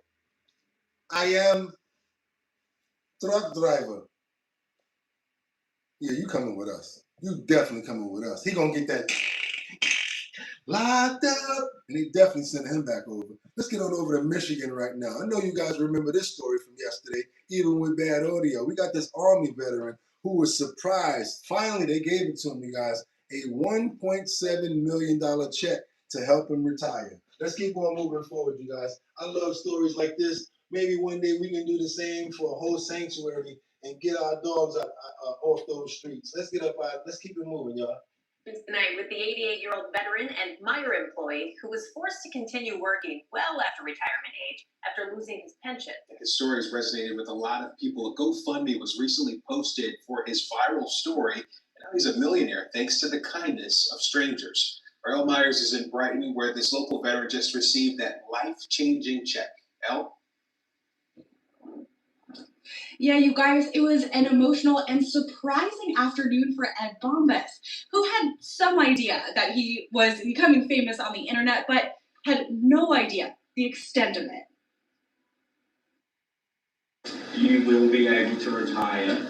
I am truck driver. Yeah, you coming with us. You definitely coming with us. He gonna get that locked up, and he definitely sent him back over. Let's get on over to Michigan right now. I know you guys remember this story from yesterday, even with bad audio. We got this Army veteran who was surprised. Finally, they gave it to him, you guys, a $1.7 million check to help him retire. Let's keep on moving forward, you guys. I love stories like this. Maybe one day we can do the same for a whole sanctuary and get our dogs off those streets. Let's keep it moving, y'all. Tonight with the 88-year-old veteran and Meijer employee who was forced to continue working well after retirement age after losing his pension. His story has resonated with a lot of people. A GoFundMe was recently posted for his viral story, and now he's a millionaire thanks to the kindness of strangers. Earl Myers is in Brighton, where this local veteran just received that life-changing check. Elle? Yeah, you guys, it was an emotional and surprising afternoon for Ed Bombas, who had some idea that he was becoming famous on the internet, but had no idea the extent of it. You will be able to retire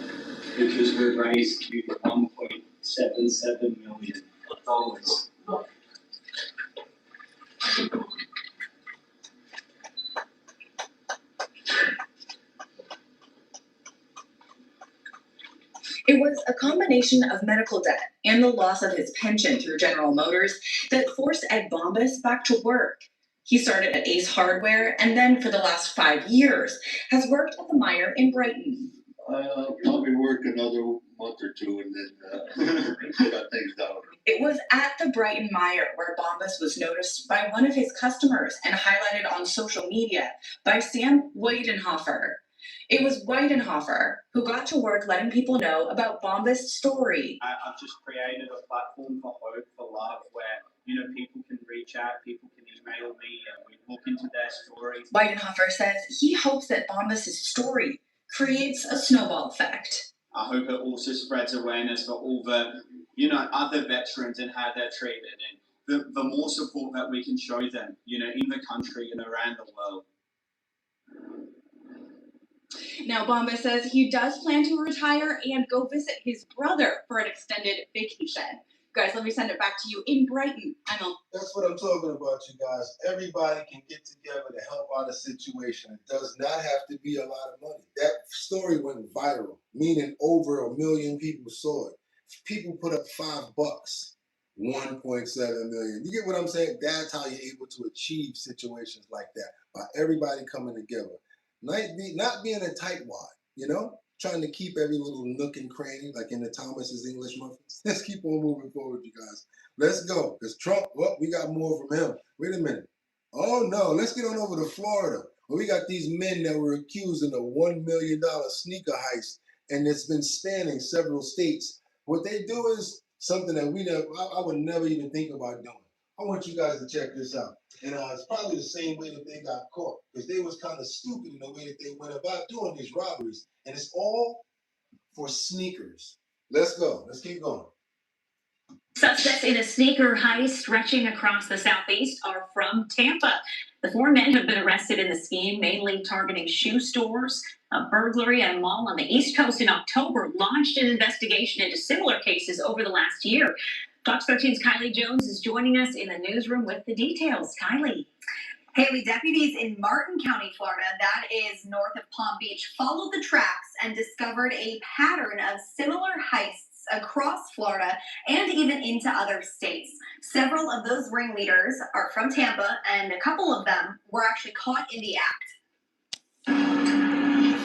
because we've raised you $1.77 million. It was a combination of medical debt and the loss of his pension through General Motors that forced Ed Bombas back to work. He started at Ace Hardware and then for the last 5 years has worked at the Meijer in Brighton. I'll probably work another month or two and then shut things down. It was at the Brighton Meijer where Bombas was noticed by one of his customers and highlighted on social media by Sam Weidenhofer. It was Weidenhofer who got to work letting people know about Bombas' story. I've just created a platform for hope, for love, where people can reach out, people can email me, and we look into their stories. Weidenhofer says he hopes that Bombas' story creates a snowball effect. I hope it also spreads awareness for all the, other veterans and how they're treated, and the more support that we can show them, in the country and around the world. Now, Bombas says he does plan to retire and go visit his brother for an extended vacation. Guys, let me send it back to you in Brighton. That's what I'm talking about, you guys. Everybody can get together to help out a situation. It does not have to be a lot of money. That story went viral, meaning over 1 million people saw it. People put up $5, 1.7 million. You get what I'm saying? That's how you're able to achieve situations like that, by everybody coming together. Not being a tightwad, trying to keep every little nook and cranny, like in the Thomas's English muffins. Let's keep on moving forward, you guys. Let's go. Because Trump, we got more from him. Wait a minute. Oh, no. Let's get on over to Florida, where we got these men that were accused in a $1 million sneaker heist, and it's been spanning several states. What they do is something that I would never even think about doing. I want you guys to check this out. And it's probably the same way that they got caught, because they was kind of stupid in the way that they went about doing these robberies. And it's all for sneakers. Let's go. Let's keep going. Suspects in a sneaker heist stretching across the southeast are from Tampa. The 4 men have been arrested in the scheme, mainly targeting shoe stores. A burglary at a mall on the East Coast in October launched an investigation into similar cases over the last year. Fox 13's Kylie Jones is joining us in the newsroom with the details. Kylie. Haley, deputies in Martin County, Florida, that is north of Palm Beach, followed the tracks and discovered a pattern of similar heists across Florida and even into other states. Several of those ringleaders are from Tampa, and a couple of them were actually caught in the act.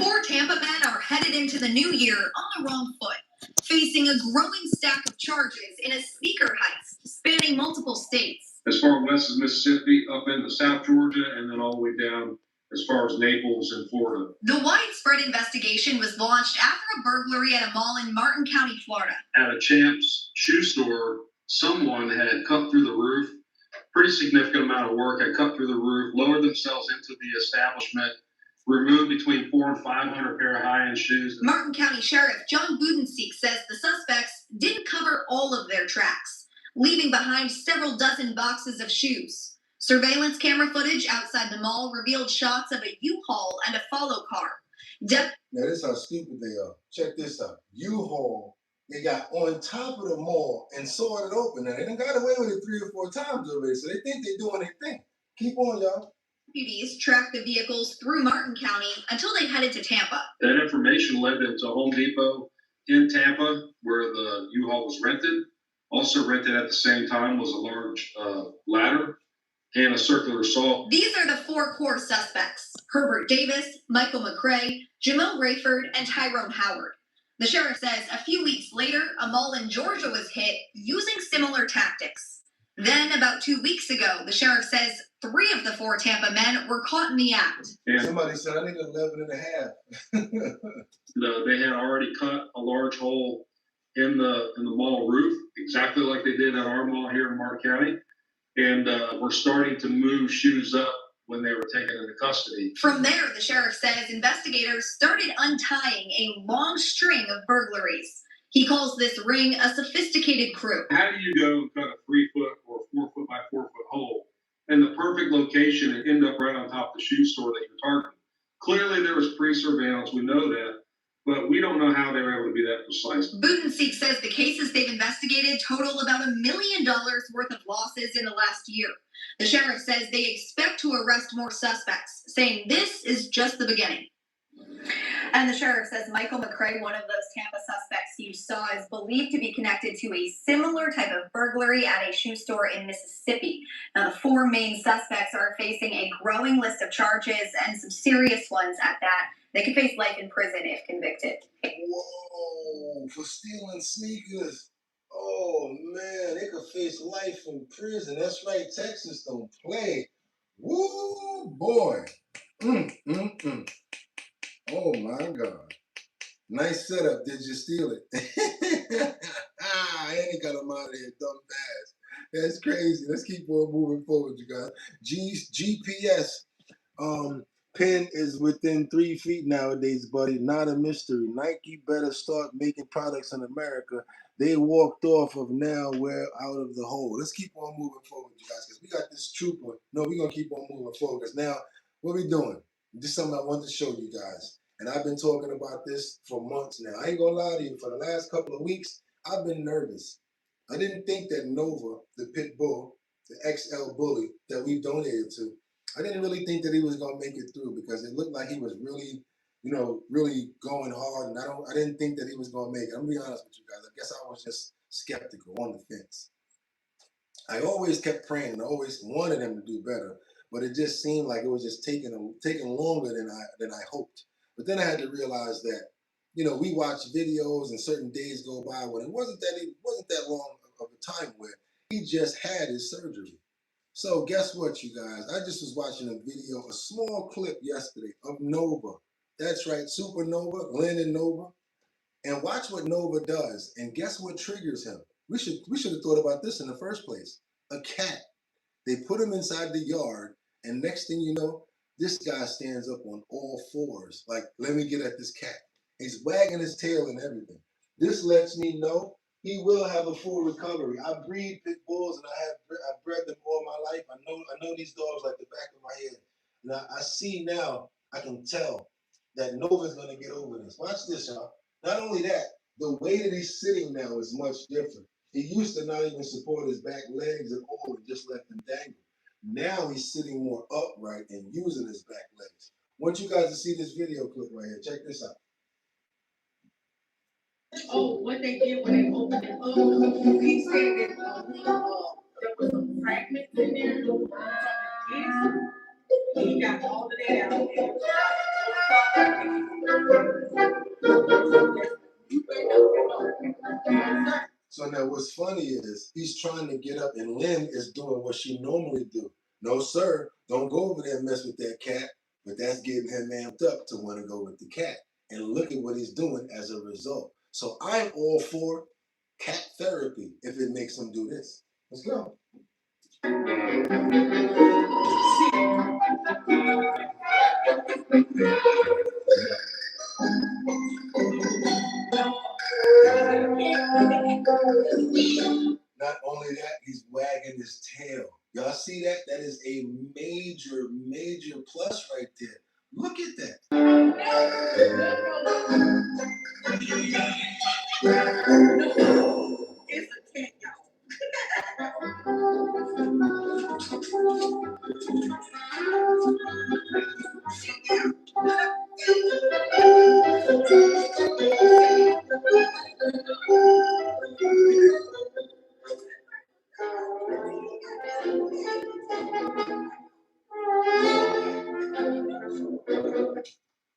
4 Tampa men are headed into the new year on the wrong foot, facing a growing stack of charges in a sneaker heist spanning multiple states. As far west as Mississippi, up into South Georgia, and then all the way down as far as Naples and Florida. The widespread investigation was launched after a burglary at a mall in Martin County, Florida. At a Champs shoe store, someone had cut through the roof. Pretty significant amount of work, had cut through the roof, lowered themselves into the establishment, removed between 400 and 500 pair of high-end shoes. Martin County Sheriff John Budenseek says the suspects didn't cover all of their tracks, leaving behind several dozen boxes of shoes. Surveillance camera footage outside the mall revealed shots of a U-Haul and a follow car. Now, this is how stupid they are. Check this out. U-Haul They got on top of the mall and sawed it open. Now, they done got away with it 3 or 4 times already, so they think they're doing their thing. Keep on, y'all. Deputies tracked the vehicles through Martin County until they headed to Tampa. That information led them to Home Depot in Tampa, where the U-Haul was rented. Also rented at the same time was a large ladder and a circular saw. These are the 4 core suspects: Herbert Davis, Michael McRae, Jamel Rayford, and Tyrone Howard. The sheriff says a few weeks later, a mall in Georgia was hit using similar tactics. Then, about 2 weeks ago, the sheriff says 3 of the 4 Tampa men were caught in the act. And somebody said, I need 11 and a half. They had already cut a large hole in the mall roof, exactly like they did at our mall here in Martin County. And we're starting to move shoes up when they were taken into custody. From there, the sheriff says investigators started untying a long string of burglaries. He calls this ring a sophisticated crew. How do you go and cut a 3-foot or 4-foot by 4-foot hole in the perfect location and end up right on top of the shoe store that you're targeting? Clearly there was pre-surveillance, we know that, but we don't know how they were able to be that precise. BOOGOTTINYC says the cases they've investigated total about $1 million worth of losses in the last year. The sheriff says they expect to arrest more suspects, saying this is just the beginning. And the sheriff says Michael McRae, one of those Tampa suspects you saw, is believed to be connected to a similar type of burglary at a shoe store in Mississippi. Now, the 4 main suspects are facing a growing list of charges, and some serious ones at that. They could face life in prison if convicted. Whoa, for stealing sneakers. Oh, man, they could face life in prison. That's right, Texas don't play. Woo, boy. Oh, my God. Nice setup. Did you steal it? And he got him out of here, dumb ass. That's crazy. Let's keep on moving forward, you guys. GPS pin is within 3 feet nowadays, buddy. Not a mystery. Nike better start making products in America. They walked off of now. We're out of the hole. Let's keep on moving forward, you guys, because we got this trooper. No, we're going to keep on moving forward because now what we doing? This is something I want to show you guys. And I've been talking about this for months now. I ain't going to lie to you. For the last couple of weeks, I've been nervous. I didn't think that Nova, the pit bull, the XL bully that we donated to, I didn't really think that he was going to make it through because it looked like he was really, really going hard. And I didn't think that he was going to make it. I'm going to be honest with you guys. I guess I was just skeptical, on the fence. I always kept praying and I always wanted him to do better, but it just seemed like it was just taking longer than I hoped. But then I had to realize that, we watch videos and certain days go by when it wasn't that long of a time where he just had his surgery. So guess what, you guys? I just was watching a video, a small clip yesterday of Nova. That's right, Supernova, Lennon Nova. And watch what Nova does. And guess what triggers him? We should have thought about this in the first place. A cat. They put him inside the yard, and next thing you know, this guy stands up on all fours. Like, let me get at this cat. He's wagging his tail and everything. This lets me know he will have a full recovery. I breed pit bulls and I've bred them all my life. I know these dogs like the back of my head. Now I see now, I can tell that Nova's gonna get over this. Watch this, y'all. Not only that, the way that he's sitting now is much different. He used to not even support his back legs at all and just let them dangle. Now he's sitting more upright and using his back legs. I want you guys to see this video clip right here. Check this out. Oh, what they did when they opened it up, he said that there was some fragments in there from the disc. He got all of that out there. So now what's funny is he's trying to get up and Lynn is doing what she normally do. No, sir, don't go over there and mess with that cat. But that's getting him amped up to want to go with the cat. And look at what he's doing as a result. So I'm all for cat therapy if it makes him do this. Let's go. Not only that, he's wagging his tail. Y'all see that? That is a major, major plus right there. Look at that.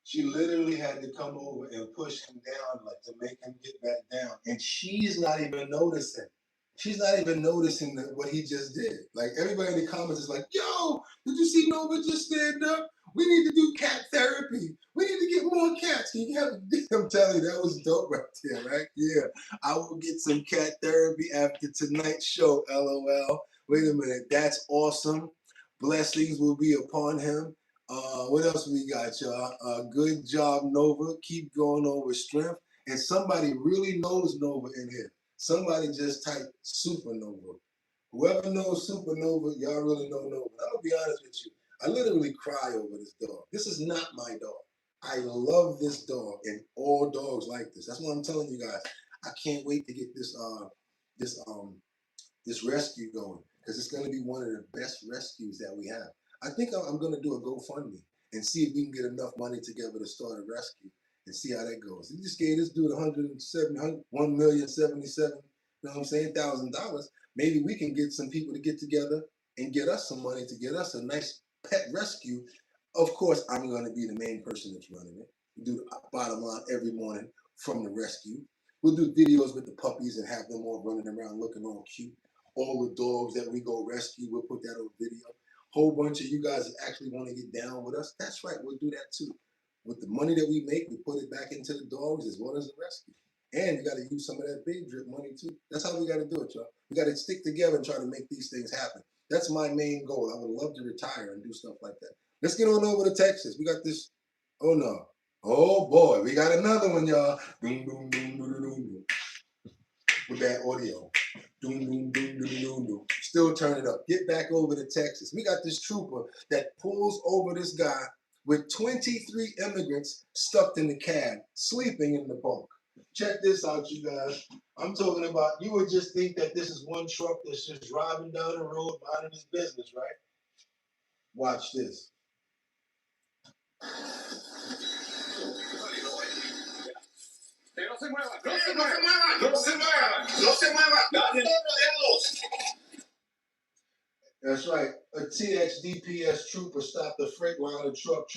She literally had to come over and push him down, like to make him get back down. And she's not even noticing. She's not even noticing what he just did. Like everybody in the comments is like, yo, did you see Nova just stand up? We need to do cat therapy. We need to get more cats. Can you have, I'm telling you, that was dope right there, right? Yeah. I will get some cat therapy after tonight's show, LOL. Wait a minute. That's awesome. Blessings will be upon him. What else we got, y'all? Good job, Nova. Keep going on with strength. And somebody really knows Nova in here. Somebody just type supernova. Whoever knows supernova, y'all really know Nova. I'm gonna be honest with you. I literally cry over this dog. This is not my dog. I love this dog, and all dogs like this. That's what I'm telling you guys. I can't wait to get this rescue going, because it's gonna be one of the best rescues that we have. I think I'm gonna do a GoFundMe and see if we can get enough money together to start a rescue and see how that goes. We just gave this dude $1,077,000, you know what I'm saying, $1,000. Maybe we can get some people to get together and get us some money to get us a nice pet rescue. Of course, I'm gonna be the main person that's running it. We do the bottom line every morning from the rescue. We'll do videos with the puppies and have them all running around looking all cute. All the dogs that we go rescue, we'll put that on video. Whole bunch of you guys that actually want to get down with us, that's right, we'll do that too. With the money that we make, we put it back into the dogs as well as the rescue. And you got to use some of that big drip money too. That's how we got to do it, y'all. We got to stick together and try to make these things happen. That's my main goal. I would love to retire and do stuff like that. Let's get on over to Texas. We got this. Oh no. Oh boy, we got another one, y'all. Doom, doom, doom, doom, doom, doom. With that audio. Doom, doom, doom, doom, doom, doom. Still turn it up. Get back over to Texas. We got this trooper that pulls over this guy with 23 immigrants stuffed in the cab, sleeping in the bunk. Check this out, you guys. I'm talking about, you would just think that this is one truck that's just driving down the road minding his business, right? Watch this. No se muevan, no se muevan, no se muevan, no se muevan, nadie rodeados. That's right. A TXDPS trooper stopped the Freightliner truck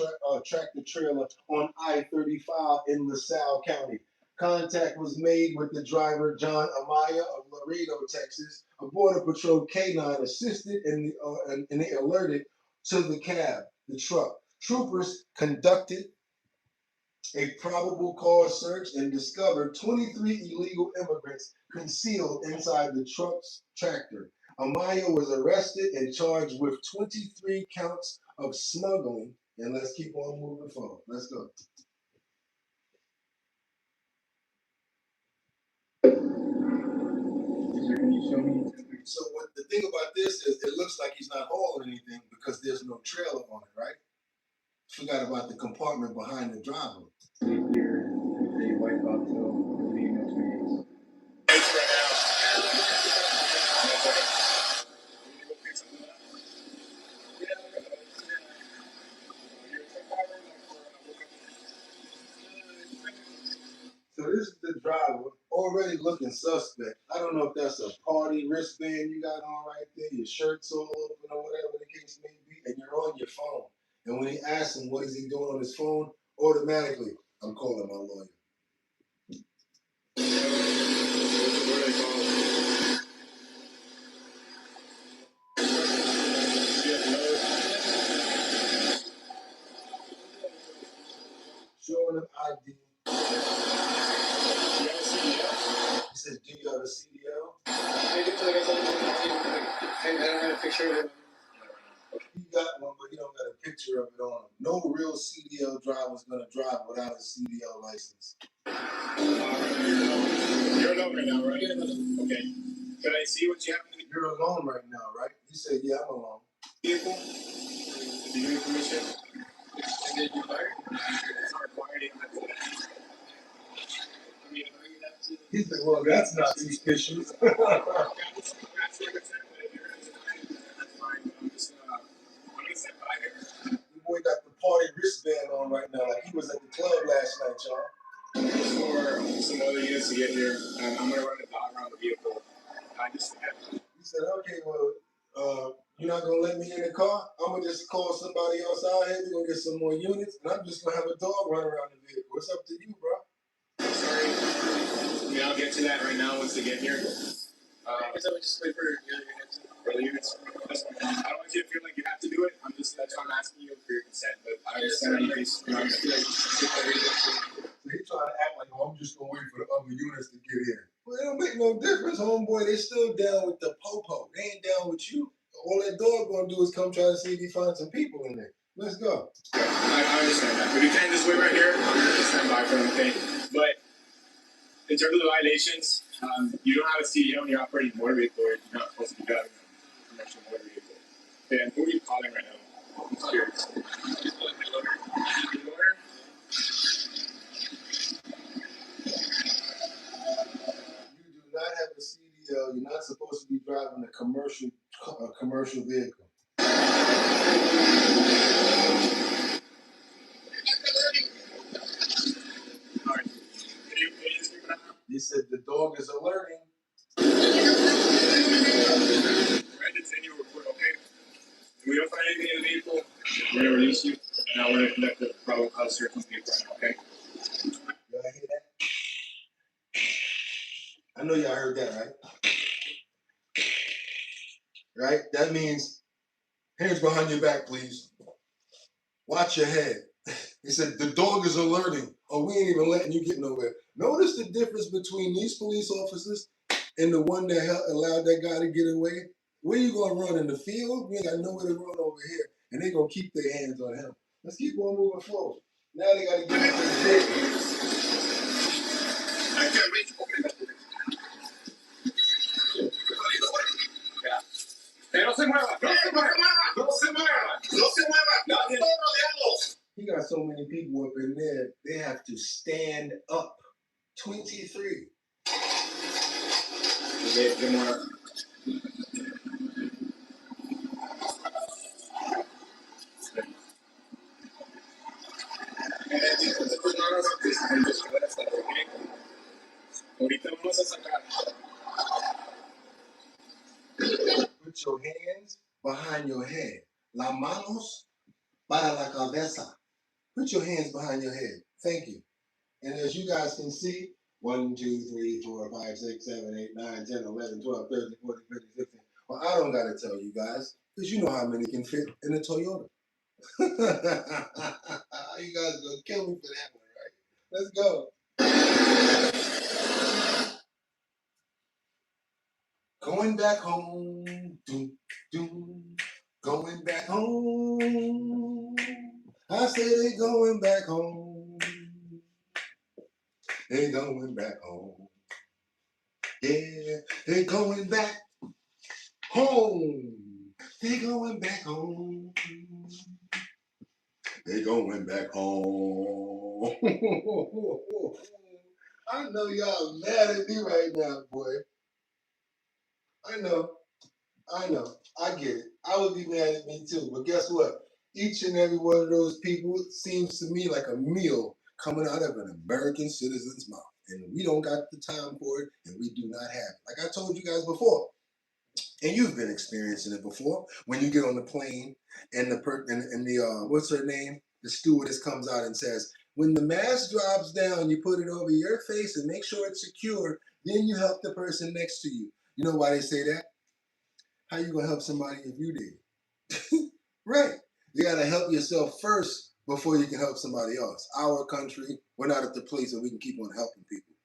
tractor trailer on I-35 in LaSalle County. Contact was made with the driver, John Amaya of Laredo, Texas. A Border Patrol K9 assisted and they alerted to the cab, the truck. Troopers conducted a probable cause search and discovered 23 illegal immigrants concealed inside the truck's tractor. Amaya was arrested and charged with 23 counts of smuggling. And let's keep on moving forward. Let's go. So what the thing about this is, it looks like he's not hauling anything because there's no trailer on it, right? Forgot about the compartment behind the driver. Here, the white box So this is the driver, already looking suspect. I don't know if that's a party wristband you got on right there, your shirt's all open or whatever the case may be, and you're on your phone. And when he asks him what is he doing on his phone, automatically, I'm calling my lawyer. Showing him ID. He says, do you have a CDL? I don't have a picture of it. He got one, but he don't got a picture of it on him. No real CDL driver is going to drive without a CDL license. You're alone right now, right? Okay. Can I see what you have? You're alone right now, right? He said, yeah, I'm alone. Vehicle? Do you need permission? And then you fired? It's not required. He said, well, that's not suspicious. The boy got the party wristband on right now. Like he was at the club last night, y'all? For some other units to get here, and I'm gonna run the dog around the vehicle. He said, okay, well, you're not gonna let me in the car? I'm gonna just call somebody else out here. We're gonna get some more units, and I'm just gonna have a dog run around the vehicle. It's up to you, bro. Sorry. I mean, I'll get to that right now once they get here. So we just wait for your units. For the units. I don't want you to feel like you have to do it. That's why I'm asking you for your consent. But I understand that you can. So he's trying to act like, oh, I'm just gonna wait for the other units to get in. Well, it don't make no difference, homeboy. They still down with the po-po. They ain't down with you. All that dog gonna do is come try to see if he finds some people in there. Let's go. I understand that. But you can't just wait right here. I'm gonna stand by for them, okay? But in terms of the violations, you don't have a CDL when you're operating a motor vehicle, or you're not supposed to be driving a commercial motor vehicle. Okay, and who are you calling right now? I'm curious. The owner? You do not have a CDL. You're not supposed to be driving a commercial vehicle. He said the dog is alerting. Report, okay? If we don't find anything in the vehicle, we're gonna release you, and now we're gonna conduct the probable cause search on the vehicle, okay? Y'all hear that? I know y'all heard that, right? Right? That means hands behind your back, please. Watch your head. He said, the dog is alerting. Oh, we ain't even letting you get nowhere. Notice the difference between these police officers and the one that allowed that guy to get away. Where you gonna run, in the field? We ain't got nowhere to run over here. And they gonna keep their hands on him. Let's keep on moving forward. Now they gotta get him to the jail. I can't reach. No se mueva, no se mueva, no se mueva, no se mueva, nadie. He got so many people up in there, they have to stand up. 23. Good morning. Ahorita vamos a sacar. Put your hands behind your head. Las manos para la cabeza. Put your hands behind your head. Thank you. And as you guys can see, 1, 2, 3, 4, 5, 6, 7, 8, 9, 10, 11, 12, 13, 14, 15, 16. Well, I don't got to tell you guys, because you know how many can fit in a Toyota. You guys are going to kill me for that one, right? Let's go. Going back home. Doom, doom. Going back home. I say they going back home. They going back home. Yeah, they going back home. They going back home. They going back home. I know y'all mad at me right now, boy. I know. I get it. I would be mad at me too. But guess what? Each and every one of those people seems to me like a meal coming out of an American citizen's mouth. And we don't got the time for it, and we do not have it. Like I told you guys before, and you've been experiencing it before, when you get on the plane and the what's her name? The stewardess comes out and says, when the mask drops down, you put it over your face and make sure it's secure, then you help the person next to you. You know why they say that? How you gonna help somebody if you did? Right. You gotta help yourself first before you can help somebody else. Our country, we're not at the place where we can keep on helping people.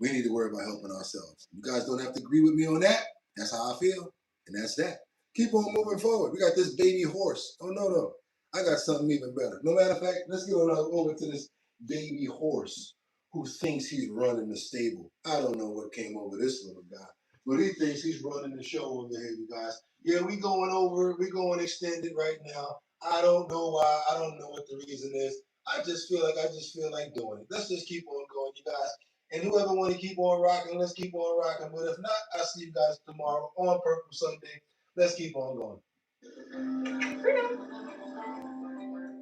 We need to worry about helping ourselves. You guys don't have to agree with me on that. That's how I feel. And that's that. Keep on moving forward. We got this baby horse. Oh, no. I got something even better. No matter of fact, let's get on over to this baby horse who thinks he's running the stable. I don't know what came over this little guy. But he thinks he's running the show over here, you guys. Yeah, we going extended right now. I don't know why. I don't know what the reason is. I just feel like doing it. Let's just keep on going, you guys. And whoever want to keep on rocking, let's keep on rocking. But if not, I'll see you guys tomorrow on Purple Sunday. Let's keep on going.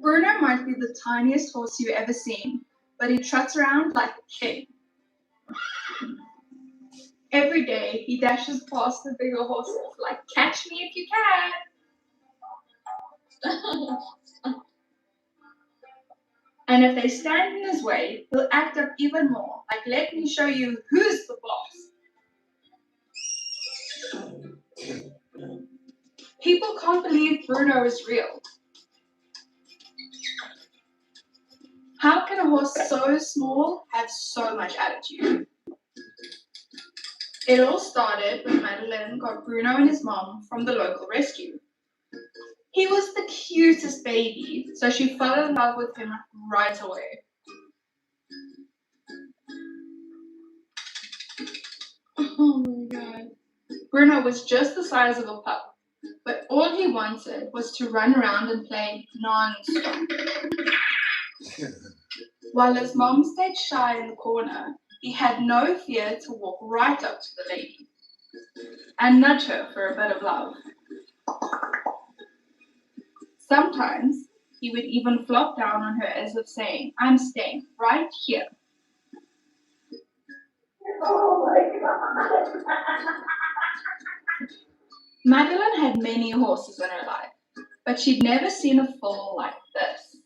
Bruno might be the tiniest horse you've ever seen, but he trots around like a king. Every day, he dashes past the bigger horses like, catch me if you can. And if they stand in his way, he'll act up even more, like, let me show you who's the boss. People can't believe Bruno is real. How can a horse so small have so much attitude? It all started when Madeline got Bruno and his mom from the local rescue. He was the cutest baby, so she fell in love with him right away. Oh my god. Bruno was just the size of a pup, but all he wanted was to run around and play non-stop. While his mom stayed shy in the corner, he had no fear to walk right up to the lady and nudge her for a bit of love. Sometimes he would even flop down on her as if saying, I'm staying right here. Oh my god. Madeline had many horses in her life, but she'd never seen a foal like this.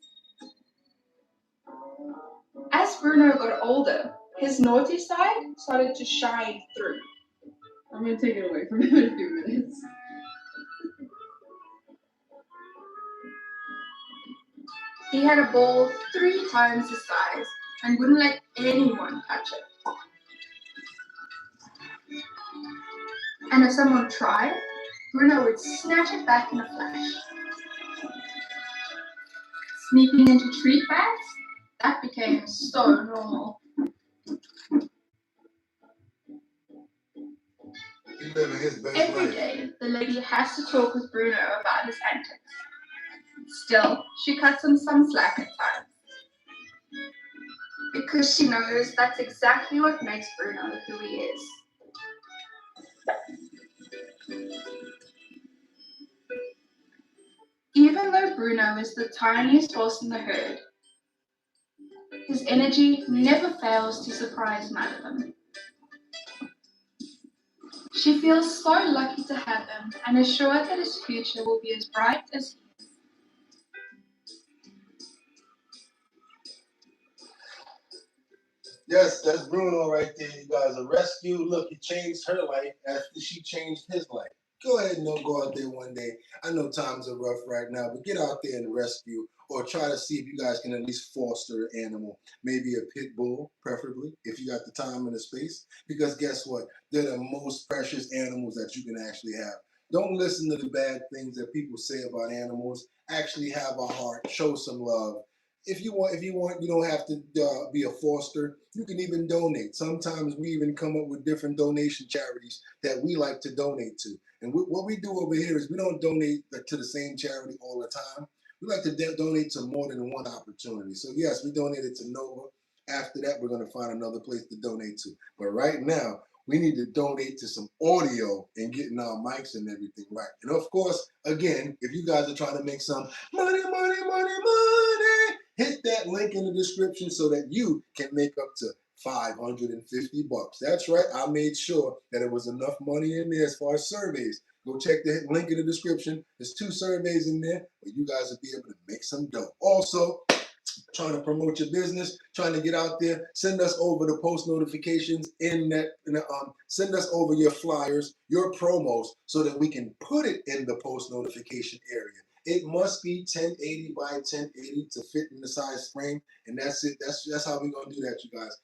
As Bruno got older, his naughty side started to shine through. I'm going to take it away from him in a few minutes. He had a ball 3 times his size and wouldn't let anyone touch it. And if someone tried, Bruno would snatch it back in a flash. Sneaking into treat bags, that became so normal. Every day, the lady has to talk with Bruno about his antics. Still, she cuts him some slack at times. Because she knows that's exactly what makes Bruno who he is. Even though Bruno is the tiniest horse in the herd, his energy never fails to surprise Madeline. She feels so lucky to have him and is sure that his future will be as bright as his. Yes, that's Bruno right there, you guys. A rescue. Look, he changed her life after she changed his life. Go ahead and go out there one day. I know times are rough right now, but get out there and rescue or try to see if you guys can at least foster an animal. Maybe a pit bull, preferably, if you got the time and the space. Because guess what? They're the most precious animals that you can actually have. Don't listen to the bad things that people say about animals. Actually have a heart. Show some love. If you want, you don't have to be a foster. You can even donate. Sometimes we even come up with different donation charities that we like to donate to. And what we do over here is we don't donate to the same charity all the time. We like to donate to more than one opportunity. So yes, we donated to Nova. After that, we're going to find another place to donate to. But right now, we need to donate to some audio and getting our mics and everything right. And of course, again, if you guys are trying to make some money, hit that link in the description so that you can make up to $550. That's right. I made sure that there was enough money in there as far as surveys. Go check the link in the description. There's 2 surveys in there where you guys will be able to make some dough. Also, trying to promote your business, trying to get out there, send us over the post notifications send us over your flyers, your promos, so that we can put it in the post notification area. It must be 1080 by 1080 to fit in the size frame, and that's it. That's how we're gonna do that, you guys.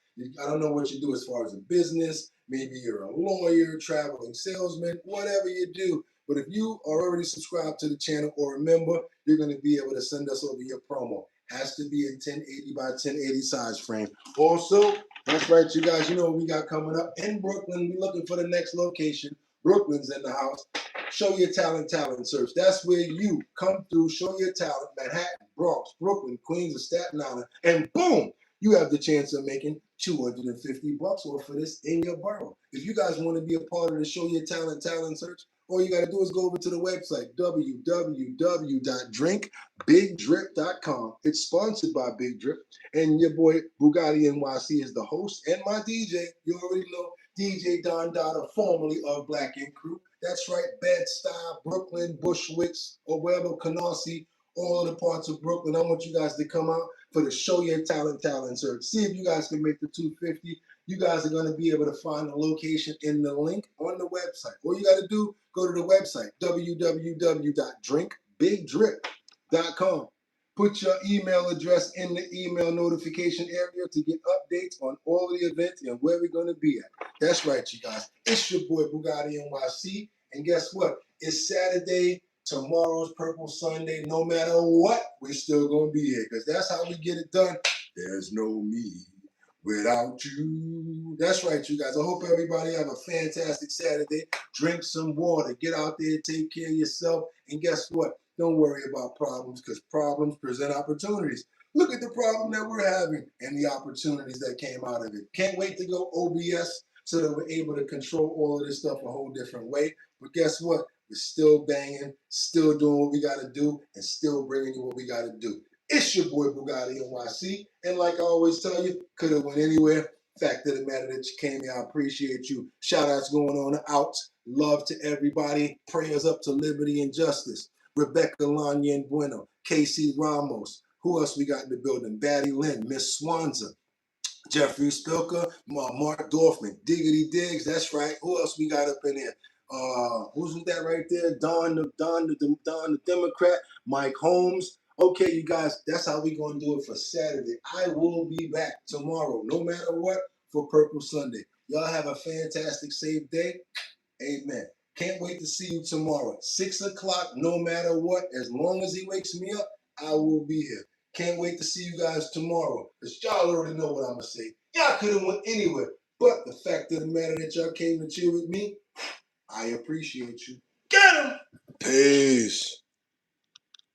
I don't know what you do as far as a business. Maybe you're a lawyer, traveling salesman, whatever you do. But if you are already subscribed to the channel or a member, you're gonna be able to send us over your promo. Has to be in 1080 by 1080 size frame. Also, that's right, you guys, you know what we got coming up in Brooklyn. We're looking for the next location. Brooklyn's in the house. Show Your Talent search. That's where you come through, show your talent. Manhattan, Bronx, Brooklyn, Queens, and Staten Island. And boom, you have the chance of making $250 off of this in your borough. If you guys want to be a part of the Show Your Talent search, All you got to do is go over to the website, www.drinkbigdrip.com. It's sponsored by Big Drip, and your boy BOOGOTTINYC is the host and my DJ. You already know, DJ Don Dada, formerly of Black Ink Crew. That's right, Bed-Stuy, Brooklyn, Bushwicks, or wherever, Canarsie, all of the parts of Brooklyn. I want you guys to come out for the Show Your Talent search. See if you guys can make the 250. You guys are going to be able to find the location in the link on the website. All you got to do, go to the website, www.drinkbigdrip.com. Put your email address in the email notification area to get updates on all of the events and where we're going to be at. That's right, you guys. It's your boy, BOOGOTTINYC. And guess what? It's Saturday. Tomorrow's Purple Sunday. No matter what, we're still going to be here because that's how we get it done. There's no me without you. That's right, you guys. I hope everybody have a fantastic Saturday. Drink some water. Get out there, take care of yourself. And guess what? Don't worry about problems because problems present opportunities. Look at the problem that we're having and the opportunities that came out of it. Can't wait to go OBS so that we're able to control all of this stuff a whole different way. But guess what? We're still banging, still doing what we got to do, and still bringing you what we got to do. It's your boy, BOOGOTTINYC. And like I always tell you, could have went anywhere. Fact of the matter that you came here, I appreciate you. Shout outs going on out. Love to everybody. Prayers up to liberty and justice. Rebecca Lanya and Bueno, Casey Ramos. Who else we got in the building? Batty Lynn, Miss Swanza, Jeffrey Spilker, Mark Dorfman, Diggity Diggs. That's right. Who else we got up in there? Who's that right there? Don the Democrat, Mike Holmes. Okay, you guys, that's how we gonna do it for Saturday. I will be back tomorrow, no matter what, for Purple Sunday. Y'all have a fantastic, safe day. Amen. Can't wait to see you tomorrow. 6 o'clock, no matter what. As long as he wakes me up, I will be here. Can't wait to see you guys tomorrow. Because y'all already know what I'm going to say. Y'all could have went anywhere. But the fact of the matter that y'all came to chill with me, I appreciate you. Get him! Peace.